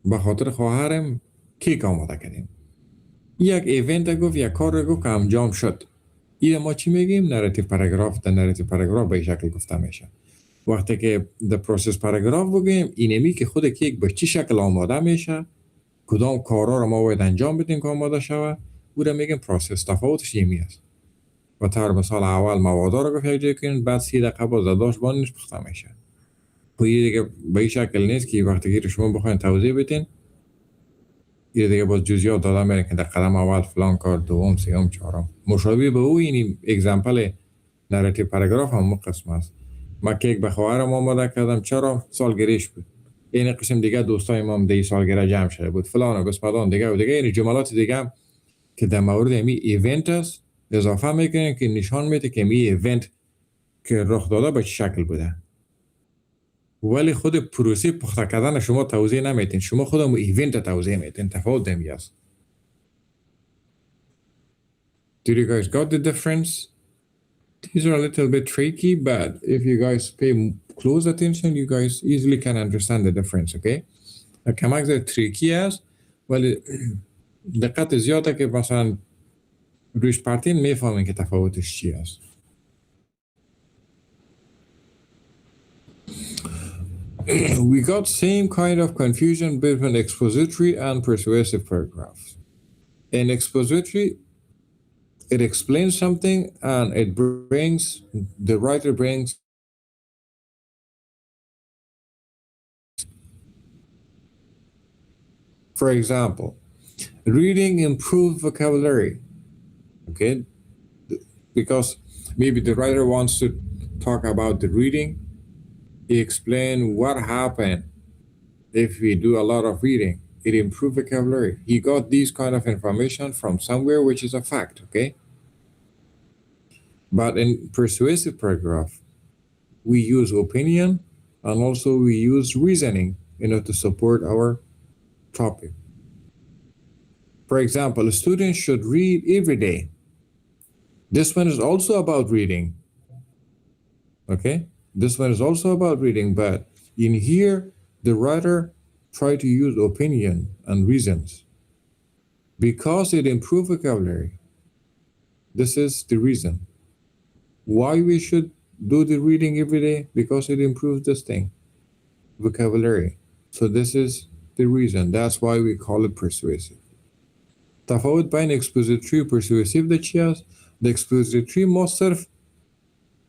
به خاطر خواهرم کیک آماده کردیم. یک ایونت گفت، یک کار گفت که انجام شد. این ما چی میگیم؟ نریتیو پاراگراف. در نریتیو پاراگراف به این شکل گفته میشه. وقتی که در پروسس پاراگراف بگیم اینمی که خود کیک به چی شکل آماده میشه، کدام کارا رو ما باید انجام بدیم که آماده شوه، او رو میگیم پروسس. تفاوتش یمی است. و طور مثال اول موادا رو گفت یک جای کنید، بعد 30 دقیقه باز داشت بانش پخته میشه. و این دیگه به این شکل نیست که وقتی که شما بخواید توضیح بدین این دیگه باز جزئیات داده میره که در قدم اول فلان کار، دوم، سوم، چهارم. مشابه به او این اگزمپل نریتیو پاراگراف هم قسم است. من کیک به خواهرم آماده کردم، چرا؟ سالگریش بود. این قسم دیگه دوستای ما هم دی سالگرد جمع شده بود، فلان و بسمدان دیگه و دیگه. این جملات دیگه هم که در مورد امی ایونت است اضافه میکنیم که نشان میده که امی ایونت که رخ داده به چه شکل بوده. ولی خود پروسه پخته کردن شما توضیح نمیدین، شما خودم ایونت توضیح میدین. تفاوت دمی است. Did you guys got the difference? These are a little bit tricky, but if you guys pay close attention, you guys easily can understand the difference, okay? کمک زیاد تریکی است، ولی دقت زیاده که مثلا روش پرتین میفهمین که تفاوتش چی است. We got same kind of confusion between expository and persuasive paragraphs. In expository, it explains something and the writer brings. For example, reading improves vocabulary, okay? Because maybe the writer wants to talk about the reading. He explained what happened if we do a lot of reading. It improves vocabulary. He got these kind of information from somewhere, which is a fact, okay? But in persuasive paragraph, we use opinion and also we use reasoning in order to support our topic. For example, a student should read every day. This one is also about reading, okay? This one is also about reading, but in here, the writer tried to use opinion and reasons because it improves vocabulary. This is the reason why we should do the reading every day, because it improves this thing, vocabulary. So this is the reason. That's why we call it persuasive. تفاوت بین expository و persuasive ده چی است؟ The expository ما صرف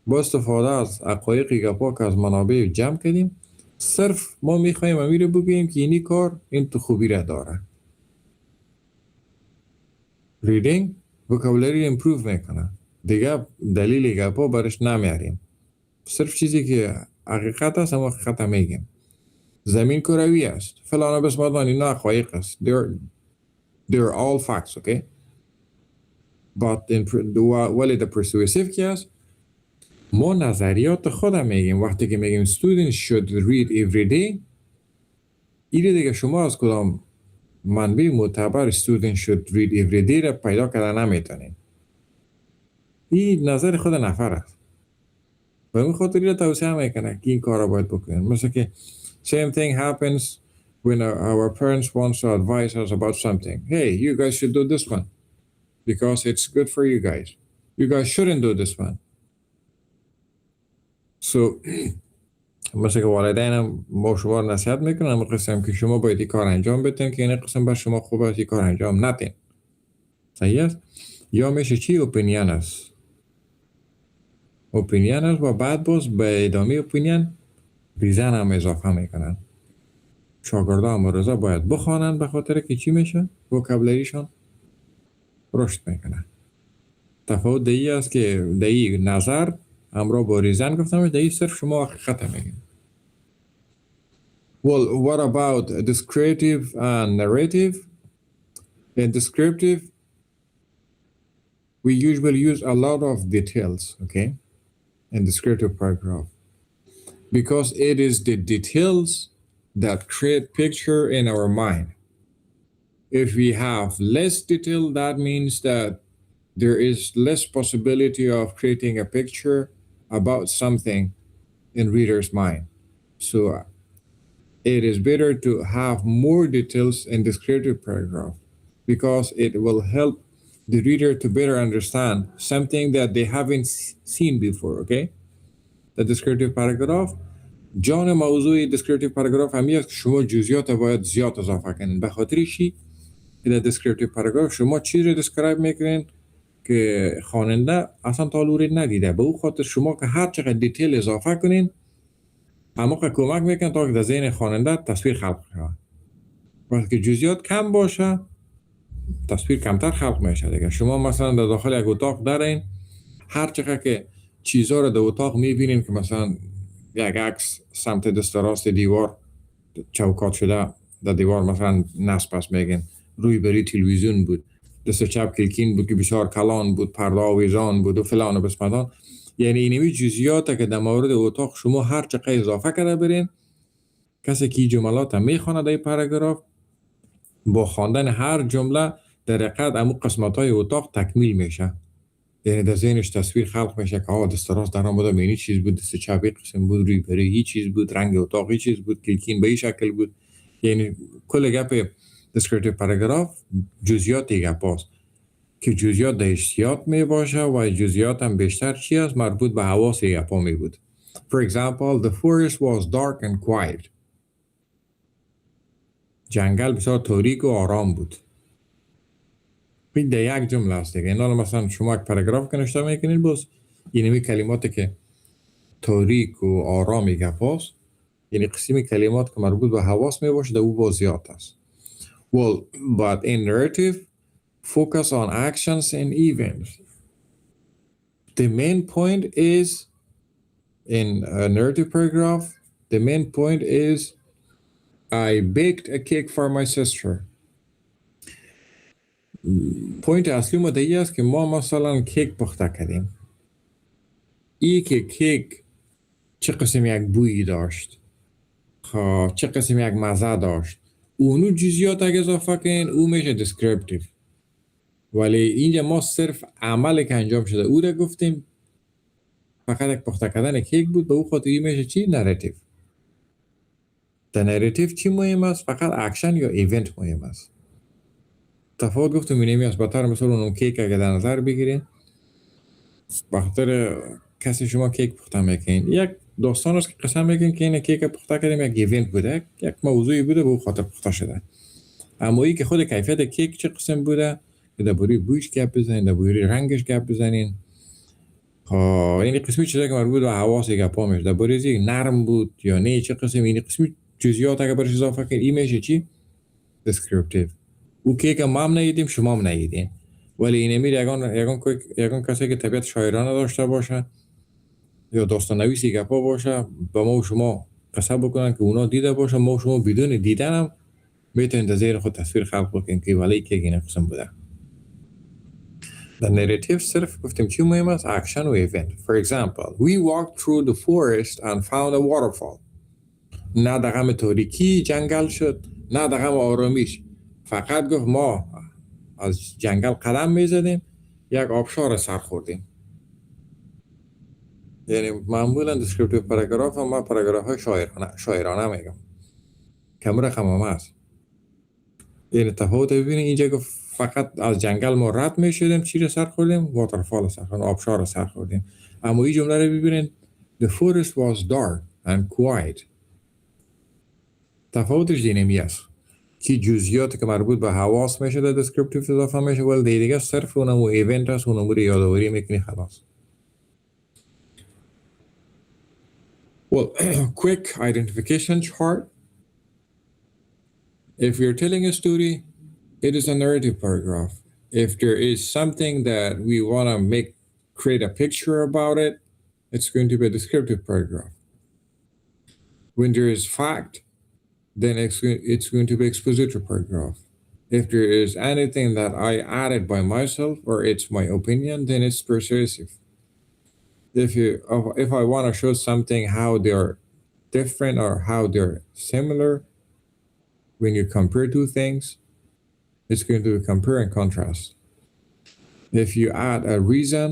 با استفاده از حقایقی گپا که از منابع جمع کردیم، صرف ما میخوایم امیر بگوییم که اینی کار این تو خوبی را داره. Reading vocabulary improve میکنه، دیگه دلیل گپا برش نمیاریم، صرف چیزی که حقیقت است هم حقیقت میگیم. زمین کروی است، فلان بسمدان اینا حقایق است. They're all facts, okay? But ولی the persuasive کی است؟ ما نظریات خودم میگیم. وقتی که میگیم students should read every day، اینه دیگه شما از کدام منبع معتبر students should read every day را پیدا کردن نمیتونین. این نظر خود نفر است. و این خاطری را توصیه میکنه که این کار را باید بکنین. مثل که same thing happens when our parents want to advise us about something. Hey, you guys should do this one because it's good for you guys. You guys shouldn't do this one. So مثل که والدین هم با شما نصیحت میکنن، اما قسم که شما باید این کار انجام بدین که این قسم بر شما خوب است، این کار انجام ندین. صحیح است؟ یا میشه چی؟ اپینین است. اپینین است و بعد باز به ادامه اپینین ریزن هم اضافه میکنن. شاگردان مروزه باید بخوانن به خاطر که چی میشه؟ وکابلریشان رشد میکنه. تفاوت دیگه است که دیگه نظر همراه با ریزن گفتم، دیگه صرف شما حقیقت میگین. Well, what about descriptive and narrative? In descriptive, we usually use a lot of details, okay, in descriptive paragraph, because it is the details that create picture in our mind. If we have less detail, that means that there is less possibility of creating a picture about something in reader's mind. So it is better to have more details in descriptive paragraph because it will help the reader to better understand something that they haven't seen before, okay? The descriptive paragraph جان موضوع descriptive paragraph همی است که شما جزئیات باید زیاد اضافه کنین. به خاطر چی؟ که در descriptive paragraph شما چیز رو describe میکنین که خواننده اصلا تا لوری ندیده. به او خاطر شما که هر چقدر دیتیل اضافه کنین اما که کمک میکنن تا که در ذهن خواننده تصویر خلق کنه. وقتی که جزئیات کم باشه تصویر کمتر خلق میشه دیگه. شما مثلا در داخل یک اتاق دارین، هر چقدر که چیزها رو در اتاق میبینین که مثلا یک عکس سمت دست راست دیوار چوکات شده در دیوار مثلا نصب است میگن، روی بری تلویزیون بود، دست چپ کلکین بود که بسیار کلان بود، پرده آویزان بود و فلان و بسمدان. یعنی اینمی جزئیات که در مورد اتاق شما هر چقدر اضافه کرده برین، کسی که جملات میخونه در پاراگراف با خواندن هر جمله در حقیقت امو قسمت‌های اتاق تکمیل میشه. یعنی در ذهنش تصویر خلق میشه که دست راست در آمده به این چیز بود، دست چپ قسم بود، روی بری هیچ چیز بود، رنگ اتاق هیچ چیز بود، کلکین به این شکل بود. یعنی کل گپ descriptive paragraph جزئیات گپ است. که جزئیات درش زیاد می باشه و جزئیات هم بیشتر چی است مربوط به حواس گپا می بود. For example, the forest was dark and quiet. جنگل بسیار تاریک و آرام بود. این در یک جمله است دیگه. اینا مثلا شما یک پاراگراف کنشته میکنید باز اینمی کلماتی که تاریک و آرامی گپاست یعنی قسمی کلمات که مربوط به حواس می باشه در او باز زیاد است. Well, but in narrative, focus on actions and events. The main point is in a narrative paragraph, the main point is I baked a cake for my sister. پوینت اصلی ما دیگه است که ما مثلا کیک پخته کردیم. ای که کیک چه قسم یک بویی داشت، چه قسم یک مزه داشت، اونو جزئیات اگه اضافه کن او میشه descriptive. ولی اینجا ما صرف عملی که انجام شده او را گفتیم، فقط یک پخته کردن کیک بود، به او خاطری میشه چی؟ نراتیو. در نراتیو چی مهم است؟ فقط اکشن یا ایونت مهم است. تفاوت گفتم اینمی است. بطور مثلا اون کیک اگه در نظر بگیرین، بخاطر کسی شما کیک پخته میکنین، یک داستان است که قسم میگین که این کیک پخته کردیم یک ایونت بوده، یک موضوعی بوده به او خاطر پخته شده. اما ای که خود کیفیت کیک چه قسم بوده که درباره بویش گپ بزنین، درباره رنگش گپ بزنین. این قسمی چیزایی که مربوط به حواس گپا میشه، درباره از نرم بود یا نه چه قسم، این قسمی جزئیات اگه برش اضافه کنید این میشه چی؟ descriptive. او کیک ما هم ندیدیم شما هم ندیدین، ولی این امیر یگان کسی که طبیعت شاعرانه داشته باشه یا داستان نویسی گپا باشه با ما و شما قصه بکنن که اونا دیده باشه، ما و شما بدون دیدن هم میتونید زیر خود تصویر خلق بکنید که ولی کیک این قسم بوده. در نریتیو صرف گفتیم چی مهم است؟ اکشن و ایونت. For example, we walked through the forest and found a waterfall. نه در غم تاریکی جنگل شد، نه در غم آرامیش. فقط گفت ما از جنگل قدم میزدیم یک آبشار سر خوردیم. یعنی معمولا descriptive پاراگراف هم ما پاراگراف های شاعرانه میگم کم رقم هم هست. یعنی تفاوت ببینید اینجا گفت فقط از جنگل ما رد میشدیم چی رو سر خوردیم؟ واترفال سر خوردیم، آبشار سر خوردیم. اما این جمله رو ببینید the forest was dark and quiet. تفاوتش دینمی است که جزئیاتی که مربوط به حواس میشه در descriptive اضافه میشه، ولی دیگه صرف اونم ایونت است، اونم رو یادآوری میکنی خلاص. Well, quick identification chart. If you're telling a story, it is a narrative paragraph. If there is something that we want to create a picture about it, it's going to be a descriptive paragraph. When there is fact, then it's going to be expository paragraph. If there is anything that I added by myself or it's my opinion, then it's persuasive. If I want to show something how they're different or how they're similar, when you compare two things, it's going to be compare and contrast. If you add a reason,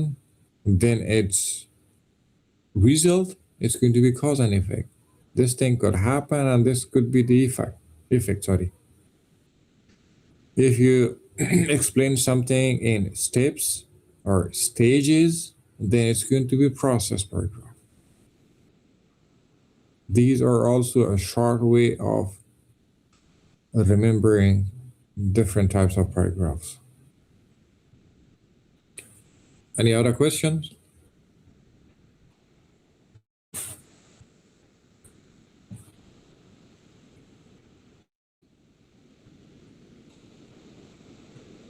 then it's result, it's going to be cause and effect. This thing could happen and this could be the effect. If you explain something in steps or stages, then it's going to be process paragraph. These are also a short way of remembering different types of paragraphs. Any other questions?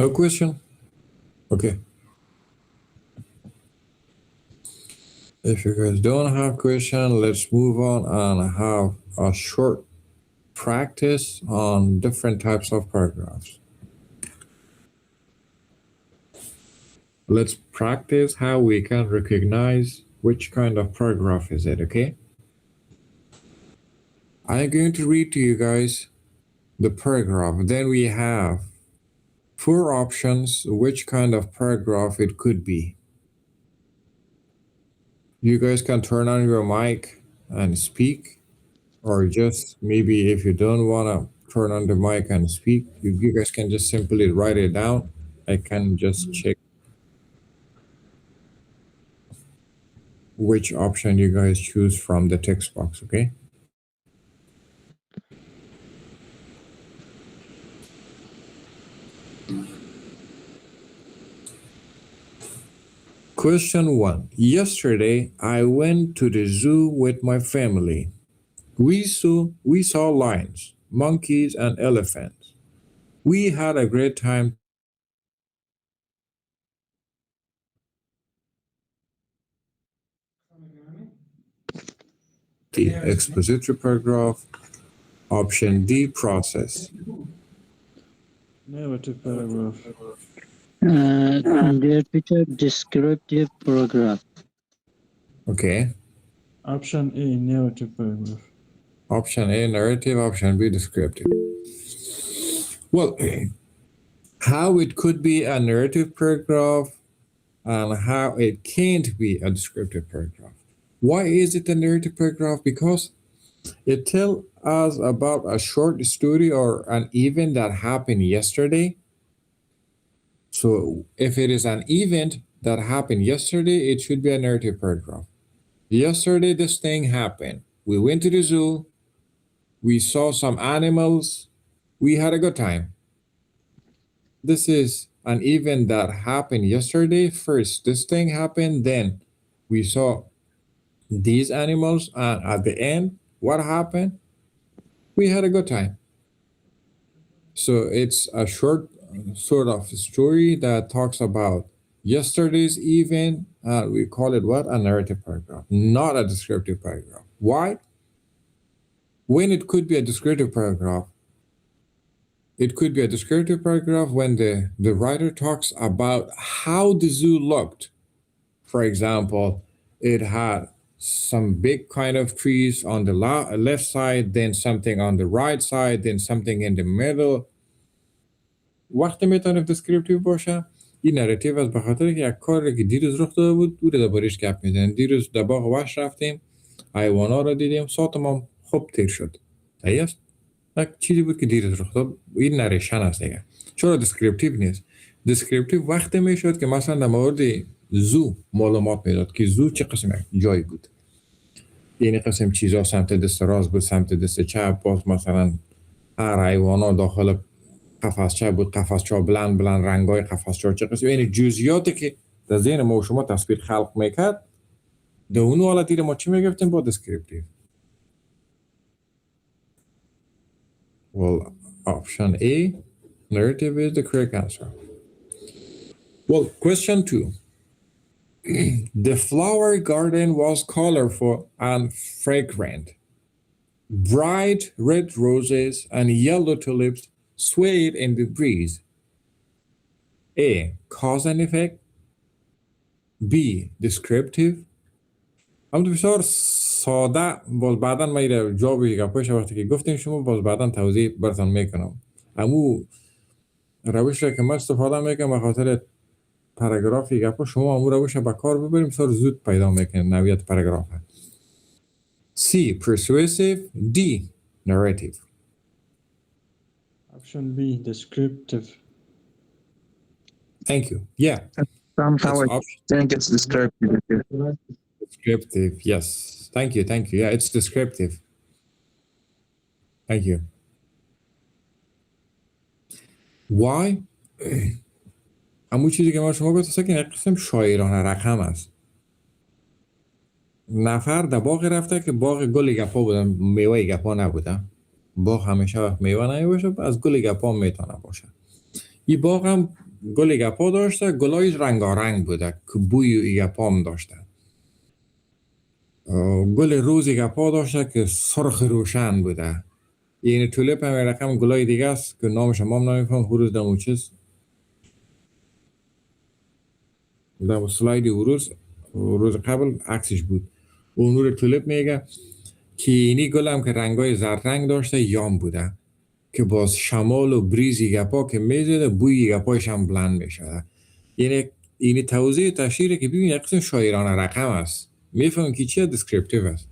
No question? Okay. If you guys don't have question, let's move on and have a short practice on different types of paragraphs. Let's practice how we can recognize which kind of paragraph is it, okay? I'm going to read to you guys the paragraph. Then we have 4 options which kind of paragraph it could be. You guys can turn on your mic and speak, or just maybe if you don't want to turn on the mic and speak, you guys can just simply write it down I can just check which option you guys choose from the text box, okay? Question 1. Yesterday, I went to the zoo with my family. We saw lions, monkeys, and elephants. We had a great time. The expository paragraph. Option D, process. Narrative paragraph. Dear teacher, descriptive paragraph. Okay. Option A, narrative paragraph. Option A, narrative. Option B, descriptive. Well, how it could be a narrative paragraph and how it can't be a descriptive paragraph. Why is it a narrative paragraph? Because it tells us about a short story or an event that happened yesterday. So if it is an event that happened yesterday, it should be a narrative paragraph. Yesterday, this thing happened. We went to the zoo. We saw some animals. We had a good time. This is an event that happened yesterday. First, this thing happened. Then we saw these animals. And at the end, what happened? We had a good time. So it's a short sort of story that talks about yesterday's event. We call it what? A narrative paragraph, not a descriptive paragraph. Why? When it could be a descriptive paragraph, it could be a descriptive paragraph when the writer talks about how the zoo looked. For example, it had some big kind of trees on the left side, then something on the right side, then something in the middle. وقتی میتونه descriptive باشه این نراتیو است به خاطر که یک کاری که دیروز رخ داده بود او رو دربارش گپ میزنیم. دیروز در باغ وحش رفتیم، حیوانا رو دیدیم، ساعتم هم خوب تیر شد. صحیح است؟ یک چیزی بود که دیروز رخ داد. این نریشن است دیگه. چرا descriptive نیست؟ descriptive وقتی میشد که مثلا در مورد زو معلومات میداد که زو چه قسم جایی بود. یعنی قسم چیزا سمت دست راست بود، سمت دست چپ، باز مثلا هر حیوانا داخل قفسچه بود، قفسچه بلند رنگای قفسچه چه قسم، یعنی جزئیاتی که در ذهن ما و شما تصویر خلق میکرد در اون حالتی رو ما چی میگفتیم؟ با descriptive. Well, option A, narrative is the correct answer. Well, question 2. The flower garden was colorful and fragrant. Bright red roses and yellow tulips swayed in the breeze. A, cause and effect. B, descriptive. اما بسیار ساده باز بعدا ما ایره جوابی گپایش وقتی که گفتیم شما باز بعدا توضیح براتون میکنم. امو روش را که من استفاده میکنم به خاطر پاراگرافی گپا شما امو روش را به کار ببریم بسیار زود پیدا میکنه نوعیت پاراگراف. C, persuasive. D, narrative. Option B, descriptive. Thank you. Yeah. Somehow It's I think it's descriptive. descriptive. Yes. Thank you. Yeah, it's descriptive. Thank you. Why? اما چیزی که ما شما گفتم که یک قسم شاعرانه رقم است. نفر در باغ رفته که باغ گل گپا بودن، میوه گپا نبوده. باغ همیشه وقت میوه نمیباشه، از گل گپا میتونه باشه. این باغ هم گل گپا داشته، گلایش رنگارنگ بوده که بوی گپا هم داشته. گل روز گپا داشته که سرخ روشن بوده. یعنی تولیپ هم رقم گلای دیگه است که نامش هم نمیفهم. هروز دمو چیز در سلایدی روز قبل عکسش بود. اون نور تولیپ میگه که اینی گل هم که رنگای زرد رنگ داشته یام بوده که باز شمال و بریزی گپا که میزده بوی گپایش هم بلند میشده. یعنی اینی توضیح تشریره که ببین یک قسم شاعرانه رقم است. میفهم که چیه descriptive است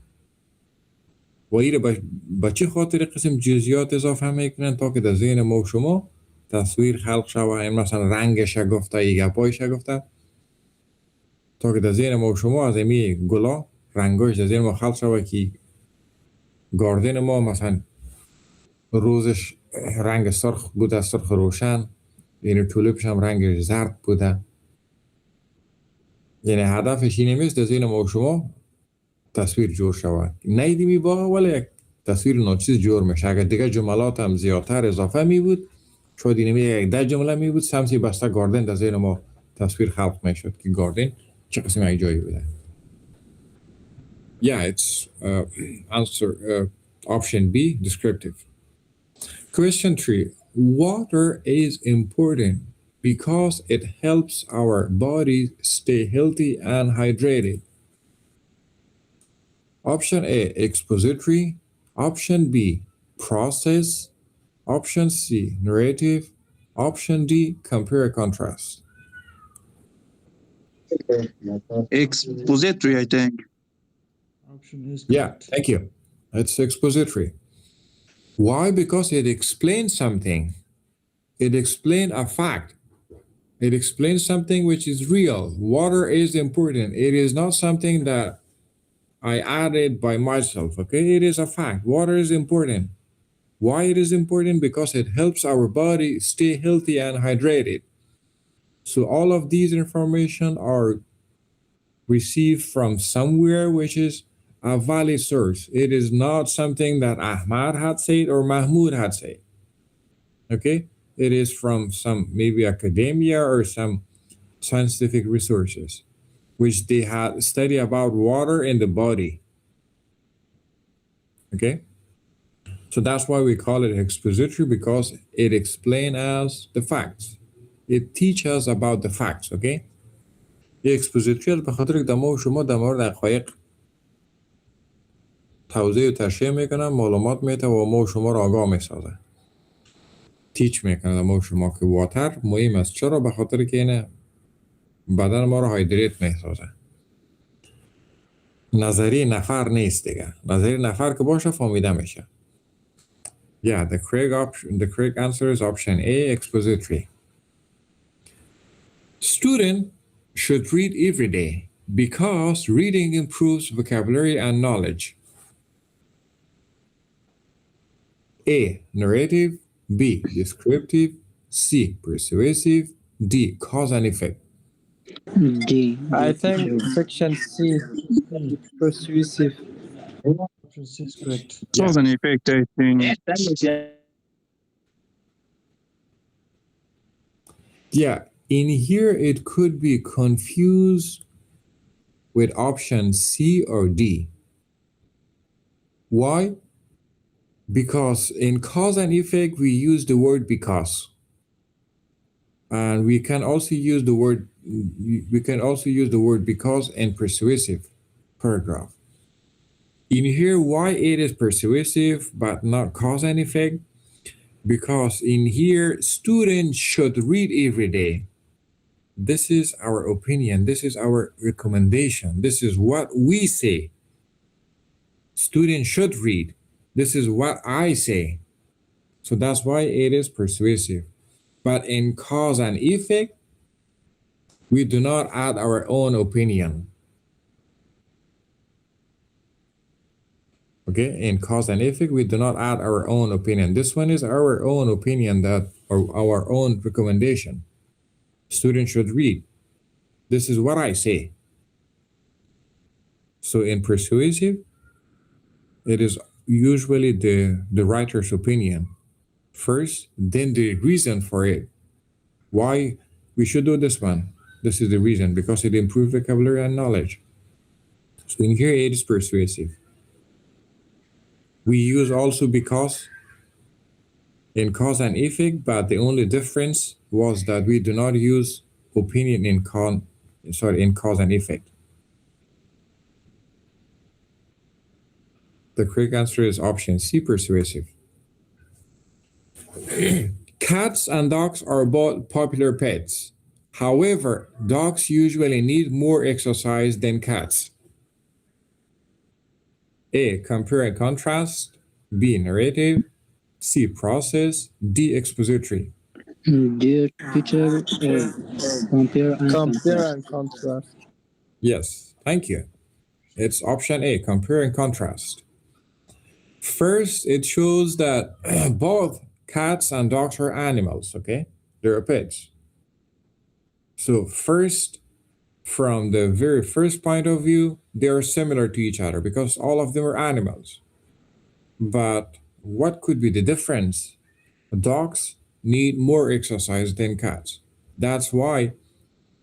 و این با چه خاطر قسم جزئیات اضافه میکنن تا که در ذهن ما و شما تصویر خلق شود، این مثلا رنگش گفته، ای گپایش گفته، تا که در ذهن ما و شما از امی گلا رنگاش در ذهن ما خلق شود که گاردن ما مثلا روزش رنگ سرخ بوده، سرخ روشن، یعنی طولبش هم رنگش زرد بوده. یعنی هدفش اینه میست در ذهن ما و شما تصویر جور شود. نیدیمی با ولی یک تصویر ناچیز جور میشه. اگر دیگه جملات هم زیادتر اضافه می بود، شاید اینمی یک 10 جمله می بود، سمسی بسته گاردن در ذهن ما تصویر خلق میشد که گاردن چه قسم یک جایی بوده. Yeah, it's answer option B, descriptive. Question 3. Water is important because it helps our body stay healthy and hydrated. Option A, expository. Option B, process. Option C, narrative. Option D, compare contrast. Expository, I think. Option is Yeah, correct. thank you. It's expository. Why? Because it explains something. It explains a fact. It explains something which is real. Water is important. It is not something that I added by myself, okay? It is a fact. Water is important. Why it is important? Because it helps our body stay healthy and hydrated. So all of these information are received from somewhere which is a valid source. It is not something that Ahmad had said or Mahmoud had said. Okay? It is from some maybe academia or some scientific resources which they had study about water in the body. Okay? So that's why we call it expository, because it explains us the facts. It teaches us about the facts, okay? expository به خاطر که دما و شما در مورد حقایق توضیح و تشریح میکنن، معلومات میده و ما و شما را آگاه میسازه. تیچ میکنه در ما و شما که واتر مهم است. چرا؟ به خاطر که اینه بدن ما را هایدریت میسازه. نظری نفر نیست دیگه. نظری نفر که باشه فهمیده میشه. Yeah, the correct answer is option A, expository. Student should read every day because reading improves vocabulary and knowledge. A, narrative. B, descriptive. C, persuasive. D, cause and effect. D. I think section C, persuasive. Option C is correct. Cause and effect, I think. Yeah, in here it could be confused with option C or D. Why? Because in cause and effect we use the word because, and we can also use the word because in persuasive paragraph. In here, why it is persuasive but not cause and effect? Because in here, students should read every day. This is our opinion. This is our recommendation. This is what we say. Students should read. This is what I say. So that's why it is persuasive. But in cause and effect, we do not add our own opinion. Okay, in cause and effect, we do not add our own opinion. This one is our own opinion or our own recommendation. Students should read. This is what I say. So in persuasive, it is usually the writer's opinion first, then the reason for it. Why we should do this one. This is the reason, because it improves vocabulary and knowledge. So in here, it is persuasive. We use also because in cause and effect, but the only difference was that we do not use opinion in cause and effect. The correct answer is option C, persuasive. Cats and dogs are both popular pets. However, dogs usually need more exercise than cats. A, compare and contrast. B, narrative. C, process. D, expository. Dear teacher, compare and Compare contrast. and contrast. Yes, thank you. It's option A, compare and contrast. First, it shows that both cats and dogs are animals, okay? They're pets. So, first, from the very first point of view, they are similar to each other because all of them are animals. But what could be the difference? Dogs need more exercise than cats. That's why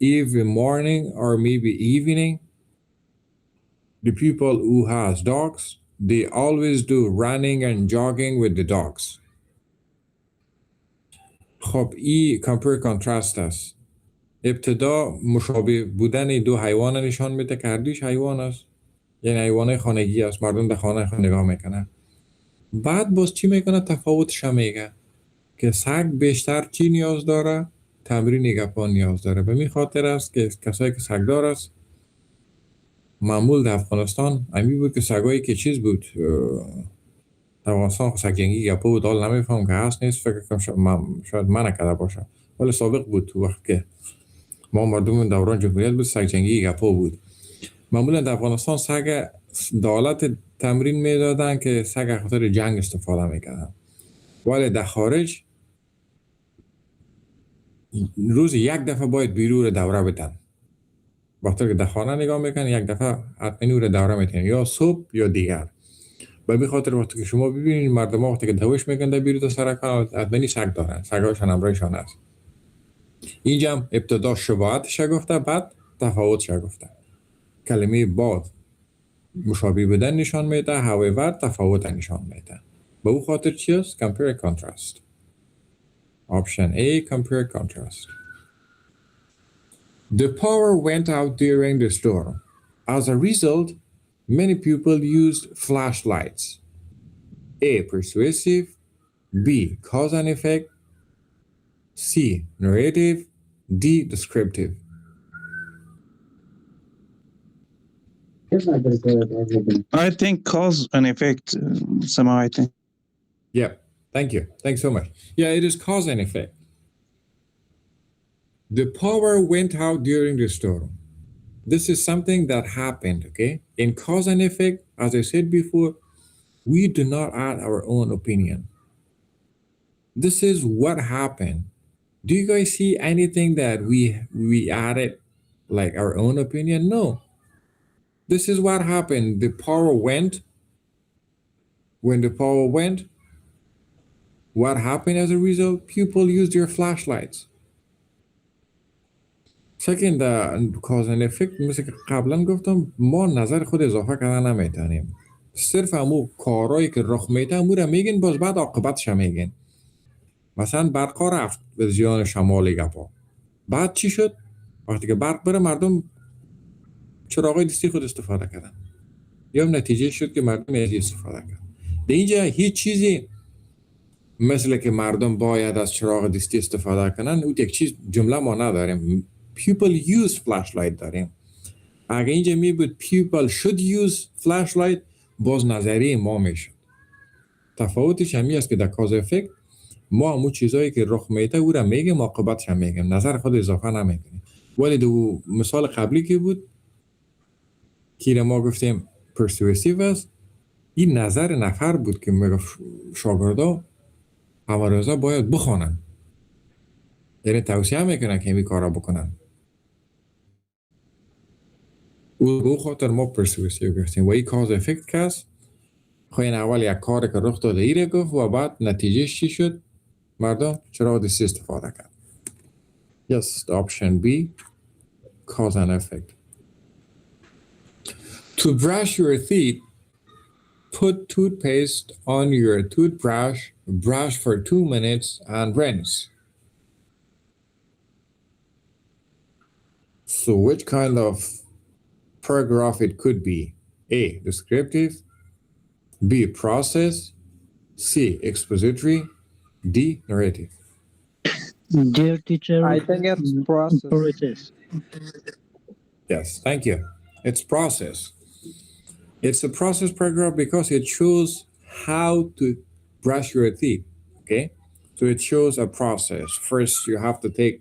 every morning or maybe evening, the people who has dogs, they always do running and jogging with the dogs. خب این کمپیر کانترست است. ابتدا مشابه بودن دو حیوان نشان میده که هر دوش حیوان است، یعنی حیوان خانگی است، مردم در خانه نگاه میکنن. بعد باز چی میکنه؟ تفاوتش هم میگه که سگ بیشتر چی نیاز داره؟ تمرین گپا نیاز داره. به می خاطر است که کسایی که سگدار است معمول در افغانستان امی بود که سگایی که چیز بود در افغانستان سگ جنگی گپا بود، حال نمیفهم که هست نیست، فکر کنم شاید من نکرده باشه، ولی سابق بود تو وقت که ما مردم دوران جمهوریت بود سگ جنگی گپا بود. معمولا در افغانستان سگ دالت تمرین میدادن که سگ خاطر جنگ استفاده میکردن، ولی در خارج روز یک دفعه باید بیرون دوره بدن. وقتی که در خانه نگاه میکنن یک دفعه حتما رو دوره میتونن، یا صبح یا دیگر. به می خاطر وقتی که شما ببینید مردم وقتی که دوش میکنن در بیرون سرکان حتما سگ دارن، سگاشان همراهشان است. اینجا هم ابتدا شباهتش گفته، بعد تفاوتش گفته. کلمه بعد مشابه بودن نشان میده، however تفاوت نشان میده. به او خاطر چی است؟ compare contrast. Option A, compare contrast. The power went out during the storm. As a result, many people used flashlights. A, persuasive. B, cause and effect. C, narrative. D, descriptive. I think cause and effect somehow, I think. Yeah, thank you. Thanks so much. Yeah, it is cause and effect. The power went out during the storm. This is something that happened, okay? In cause and effect, as I said before, we do not add our own opinion. This is what happened. Do you guys see anything that we added like our own opinion? No. This is what happened. The power went. When the power went, what happened as a result? People used their flashlights. Second, cause and effect مثل که قبلا گفتم ما نظر خود اضافه کردن نمیتونیم. صرف همو کارهایی که رخ میده همو رو میگین، باز بعد عاقبتش هم میگین. مثلا برقا رفت به زیان شمال گپا، بعد چی شد؟ وقتی که برق بره مردم چراغای دستی خود استفاده کردن، یا نتیجه شد که مردم از استفاده کردن. در اینجا هیچ چیزی مثل که مردم باید از چراغ دستی استفاده کنن او یک چیز جمله ما نداریم. People use flashlight داریم. اگه اینجا می بود people should use flashlight باز نظریه ما میشد. تفاوتش همی است که در کاز افکت ما همون چیزایی که رخ میده او را میگیم، عاقبتش هم میگیم، نظر خود اضافه نمیکنیم. ولی دو مثال قبلی که بود که ما گفتیم persuasive است، این نظر نفر بود که میگه شاگردا همه روزا باید بخوانن، یعنی توصیه میکنن که این کارا بکنن. او خاطر ما persuasive گفتیم. و این کاز افکت که است، خواهین اول یک کار که رخ داده ایره گفت و بعد نتیجهش چی شد؟ مردم چرا دستی استفاده کرد. Yes, the option B, cause and effect. To brush your teeth, put toothpaste on your toothbrush, brush for 2 minutes and rinse. So which kind of paragraph it could be? A, descriptive. B, process. C, expository. D, narrative. Dear teacher, I think it's process. process. Yes, thank you. It's process. It's a process paragraph because it shows how to brush your teeth, okay? So it shows a process. First, you have to take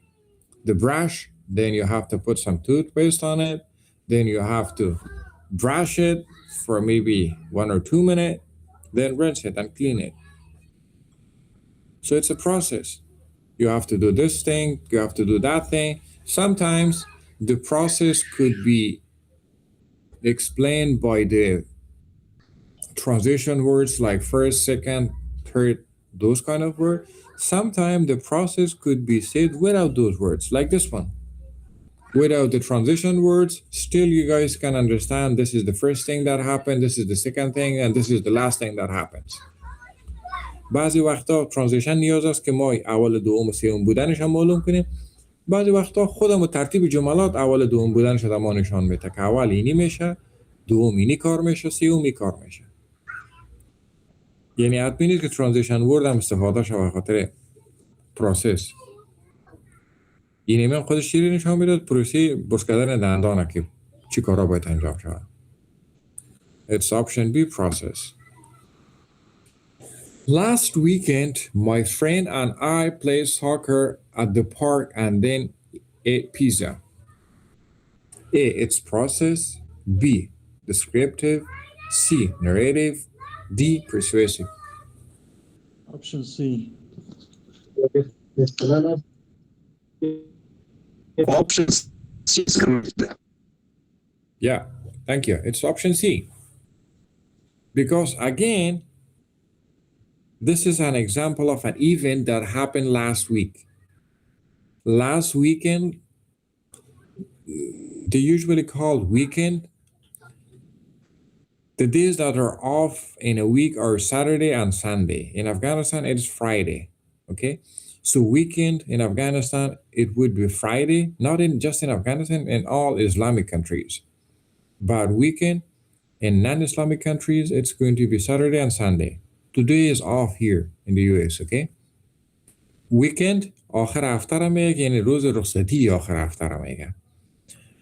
the brush, then you have to put some toothpaste on it, then you have to brush it for maybe 1 or 2 minutes, then rinse it and clean it. So it's a process. You have to do this thing, you have to do that thing. Sometimes the process could be explained by the transition words like first, second, third, those kind of words. Sometimes the process could be said without those words, like this one. Without the transition words, still you guys can understand this is the first thing that happened, this is the second thing, and this is the last thing that happens. بعضی وقتا ترانزیشن نیاز است که ما اول دوم و سوم بودنش هم معلوم کنیم. بعضی وقتا خودمون ترتیب جملات اول دوم بودنش رو ما نشان میده که اول اینی میشه، دوم اینی کار میشه، سوم اینی کار میشه. یعنی حتمی نیست که ترانزیشن ورد هم استفاده شده به خاطر پروسس. این من خودش چیزی نشان میداد پروسه برش کردن دندانه که چی کارا باید انجام شود. It's option B, process. Last weekend, my friend and I played soccer at the park and then ate pizza. A, it's process. B, descriptive. C, narrative. D, persuasive. Option C. Option C is correct. Yeah, thank you. It's option C. Because again, this is an example of an event that happened last week. Last weekend, they usually call weekend. The days that are off in a week are Saturday and Sunday. In Afghanistan, it is Friday. Okay, so weekend in Afghanistan, it would be Friday, not in just in Afghanistan, in all Islamic countries. But weekend in non-Islamic countries, it's going to be Saturday and Sunday. Today is off here in the US, okay? Weekend آخر هفته را میگه، یعنی روز رخصتی آخر هفته را میگه.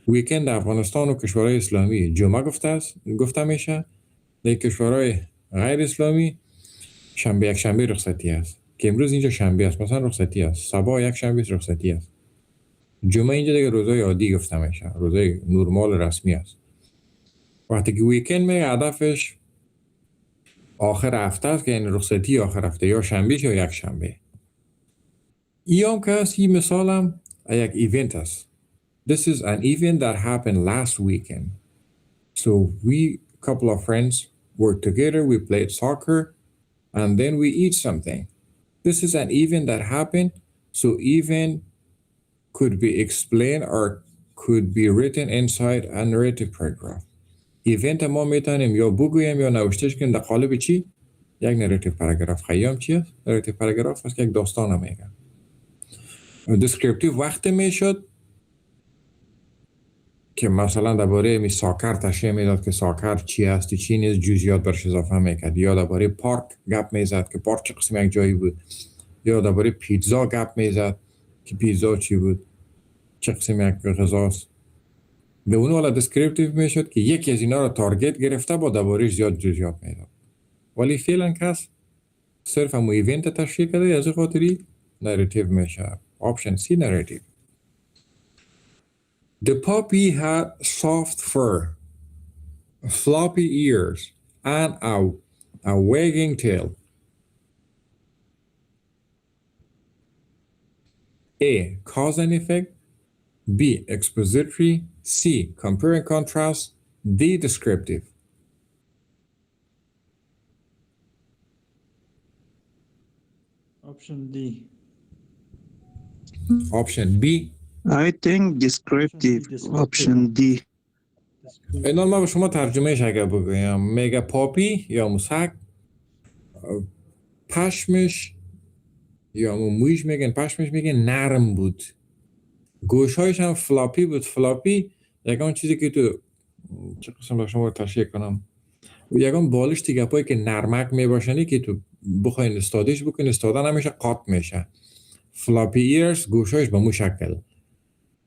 ویکند افغانستان و کشورهای اسلامی جمعه گفته میشه. در کشورهای غیر اسلامی شنبه یک شنبه رخصتی است. که امروز اینجا شنبه است، مثلا رخصتی است. صباح یک شنبه رخصتی است. جمعه اینجا دیگه روزای عادی گفته میشه. روزای نورمال رسمی است. وقتی که ویکند میگه هدفش آخر هفته است که یعنی رخصتی آخر هفته یا شنبه یا یک شنبه. ایام که هست این مثالم یک ایونت است. This is an event that happened last weekend. So we, couple of friends, worked together, we played soccer, and then we eat something. This is an event that happened, so event could be explained or could be written inside a narrative paragraph. ایونت ما میتونیم یا بگویم یا نوشتش کنیم در قالب چی؟ یک نریتیو پاراگراف. خیام چیه؟ نریتیو پاراگراف است که یک داستان میگه. دیسکریپتیو وقت میشد که مثلا درباره می ساکر تشریح میداد که ساکر چی است چی نیست، جزئیات برش اضافه میکرد، یا درباره پارک گپ میزد که پارک چه قسم یک جایی بود، یا درباره پیتزا گپ میزد که پیتزا چی بود، چه قسم یک غذاست. به اون والا دیسکریپتیو میشد که یکی از اینا رو تارگت گرفته با درباره‌اش زیاد جزئیات میداد. ولی فعلا کس صرف هم ایونت تشریح کرده، از خاطری نریتیو میشه. Option C, narrative. The puppy had soft fur, floppy ears, and a wagging tail. A, cause and effect. B, expository. C, compare and contrast. D, descriptive. Option D. Option B. I think descriptive. Option D. اینا ما به شما ترجمهش اگر بگویم، میگه پاپی یا موسک پشمش یا مویش میگن پشمش میگه نرم بود، گوشهایش هم فلاپی بود. فلاپی یکان چیزی که تو چه قسم با شما تشریح کنم، یکان بالشتی گپایی که نرمک میباشنی که تو بخواین استادش بکنی استاده نمیشه، قاط میشه. فلاپی ایرز گوشهایش به مو شکل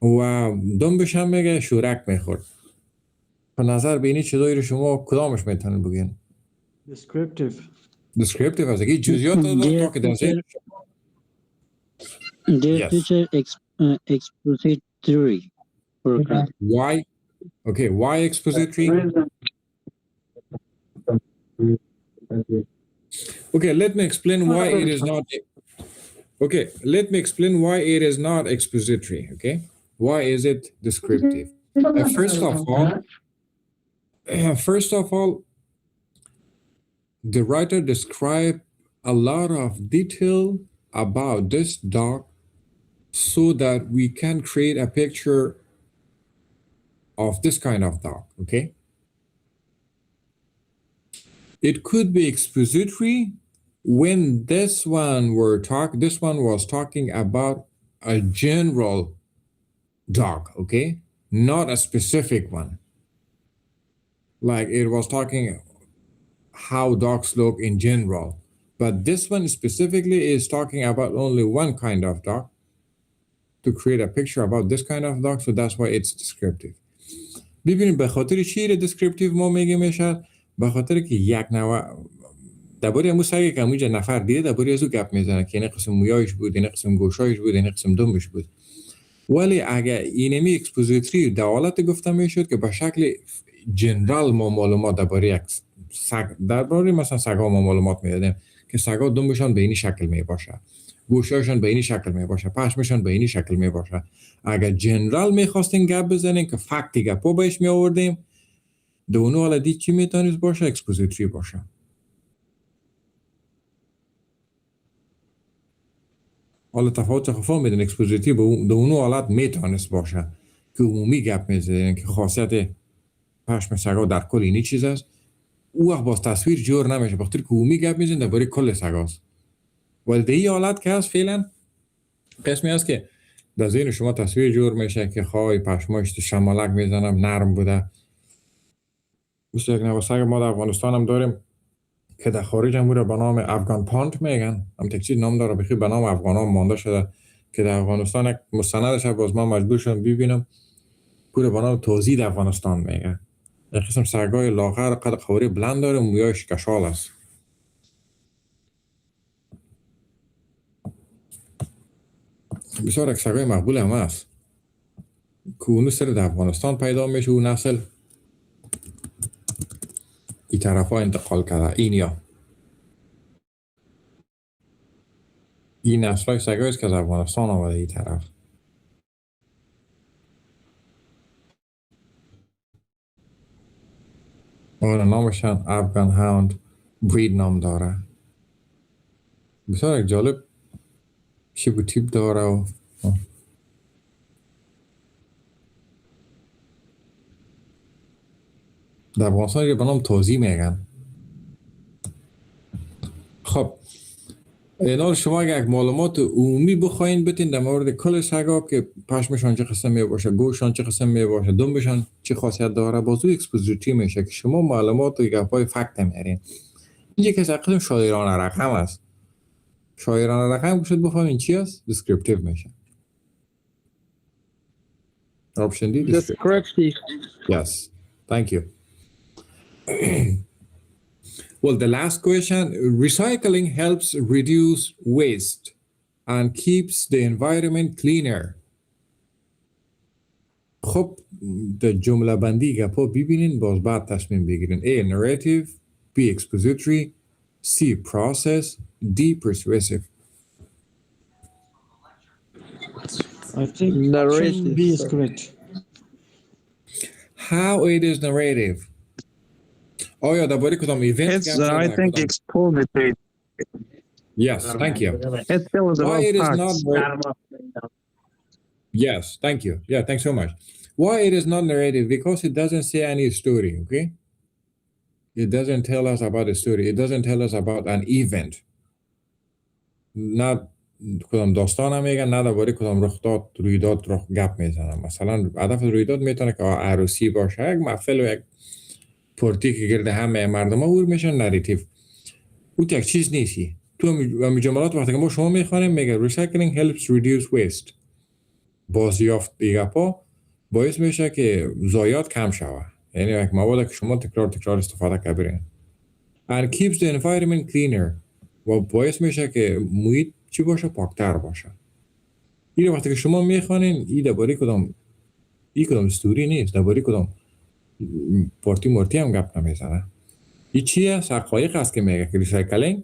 و دنبش هم میگه شورک میخورد. به نظر بینی چیزایی رو شما کدامش میتونید بگین؟ Descriptive. Descriptive از اگه جزئیات داد تا که در ذهن Dear Yes. teacher, expository program. Why? Okay, why expository? Okay, let me explain why it is not. Okay, let me explain why it is not expository. Okay, why is it descriptive? First of all, the writer described a lot of detail about this dog so that we can create a picture of this kind of dog. Okay, it could be expository when this one was talking about a general dog, okay, not a specific one. Like it was talking how dogs look in general, but this one specifically is talking about only one kind of dog to create a picture about this kind of dog, so that's why it's descriptive. ببینید به خاطر چی descriptive ما میگیمش؟ به خاطر که یک نوع درباره امو سگی که اموجه نفر دیده درباره ازو گپ میزنه که این قسم مویایش بود، این قسم گوشایش بود، این قسم دمش بود. ولی اگر اینمی اکسپوزیتری دلالت گفته میشد که به شکل جنرال ما معلومات درباره یک سگ، درباره مثلا سگا ما معلومات میدادیم که سگا دمشان به این شکل می باشه، گوشایشان به این شکل می باشه، پشمشان به این شکل می باشه. اگر جنرال میخواستین گپ بزنین که فکتی گپا بهش می آوردیم، دونو حالا دید چی میتونید باشه؟ اکسپوزیتری باشه. حالا تفاوت خفا میدن اکسپوزیتری به اونو حالت میتونست باشه که عمومی گپ میزنن که خاصیت پشم سگا در کل اینی چیز است، او وقت باز تصویر جور نمیشه بخاطر که عمومی گپ میزنن درباره کل سگاست. ولی در این حالت که هست فعلا قسمی هست که در ذهن شما تصویر جور میشه که خواهی پشماش شمالک میزنم نرم بوده. مثل یک نوع سگ ما در افغانستان هم داریم که در خارج هم به نام افغان پانت میگن، هم تکچید نام داره، بخیر به نام افغان ها مانده شده که در افغانستان یک مستندش باز من مجبور شدم ببینم پور به نام توزید افغانستان میگن. یک قسم سگای لاغر قد قواره بلند داره، مویایش کشال است. بسیار یک سگای مقبول هم است که اونو سر در افغانستان پیدا میشه، اون نسل این طرف ها انتقال کرده. این نسل های سگای است که از افغانستان آمده این طرف. آره نامشان افغان هاوند برید نام داره. بسیار یک جالب شیب و تیپ داره و در افغانستان یه به نام توزی میگن. خب اینا شما اگر یک معلومات عمومی بخواین بتین در مورد کل سگا که پشمشان چه قسم می باشه، گوششان چه قسم می باشه، دمبشان چه خاصیت داره، بازو اکسپوزیتری میشه که شما معلومات و گپای فکت میارین. اینجا که قسم شاعرانه رقم است. شاعرانه رقم گوشت بفهمین چی است؟ descriptive میشه. Option D, Descriptive. Yes, thank you. Well, the last question, recycling helps reduce waste and keeps the environment cleaner. خب در جمله بندی گپا ببینین باز بعد تصمیم بگیرین. A. Narrative. B. Expository. C. Process. D. Persuasive. I think option B is correct. How it is narrative? آیا درباره کدام ایونت It's, I think, expository. Yes, thank you. It tells Why about it is not facts. Yes, thank you. Yeah, thanks so much. Why it is not narrative? Because it doesn't say any story, okay? It doesn't tell us about a story. It doesn't tell us about an event. نه کدام داستان هم میگن، نه درباره کدام رخداد رویداد رو گپ میزنن. مثلا هدف رویداد میتونه که عروسی باشه، یک محفل و یک پارتی که گرد همه مردم ها ور میشن، نریتیو. اون یک چیز نیستی. تو هم جملات وقتی که ما شما میخوانیم میگه recycling helps reduce waste. بازیافت گپا باعث میشه که ضایعات کم شود. یعنی یک مواد که شما تکرار استفاده کنید. And keeps the environment cleaner. و باعث میشه که محیط چی باشه؟ پاکتر باشه. این وقتی که شما میخوانین این درباره کدام استوری نیست، درباره کدام پارتی مورتی هم گپ نمیزنه. این چیه؟ حقایق است که میگه که ریسایکلینگ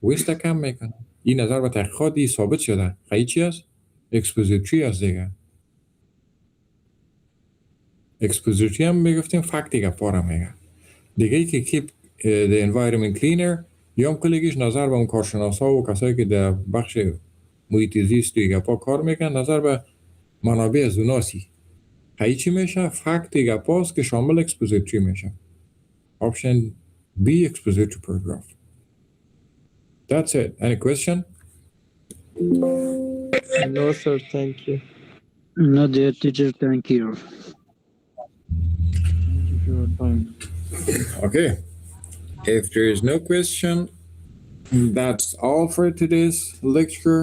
ویست کم میکنه. این نظر به تحقیقات ثابت شده. خیلی چی است؟ اکسپوزیتری است دیگه. اکسپوزیتری هم میگفتیم فکتی گپا میگه. دیگه ای که keep the environment cleaner یا هم کلیگیش نظر به اون کارشناسا و کسایی که در بخش محیط زیست و گپا کار میکنن نظر به منابع زوناسی. خیلی چی میشه؟ فکتی گپاست که شامل اکسپوزیتری میشه. Option B, expository paragraph. That's it. Any question? No, sir. Thank you. No, dear teacher, thank you. Thank you for your time. Okay. If there is no question, that's all for today's lecture.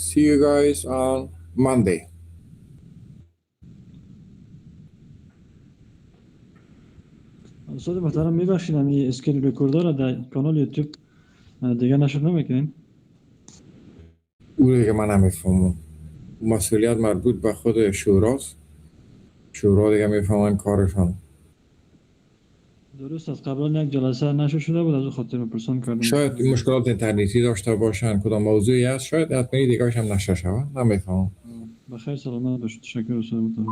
See you guys on Monday. استاد محترم میبخشید این اسکرین رکوردر را در کانال یوتیوب دیگه نشر نمیکنین؟ او دیگه من نمیفهمم. مسئولیت مربوط به خود شوراست. شورا دیگه میفهمن کارشان. درست از قبلا یک جلسه نشر شده بود، از اون خاطر پرسان کردم. شاید مشکلات اینترنتی داشته باشن، کدام موضوعی هست، شاید حتما دیگه‌اش هم نشر شود. نمیفهمم. بخیر سلامت باشید. تشکر استاد محترم.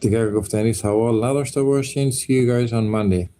دیگه گفتنی سوال نداشته باشین. See you guys on Monday.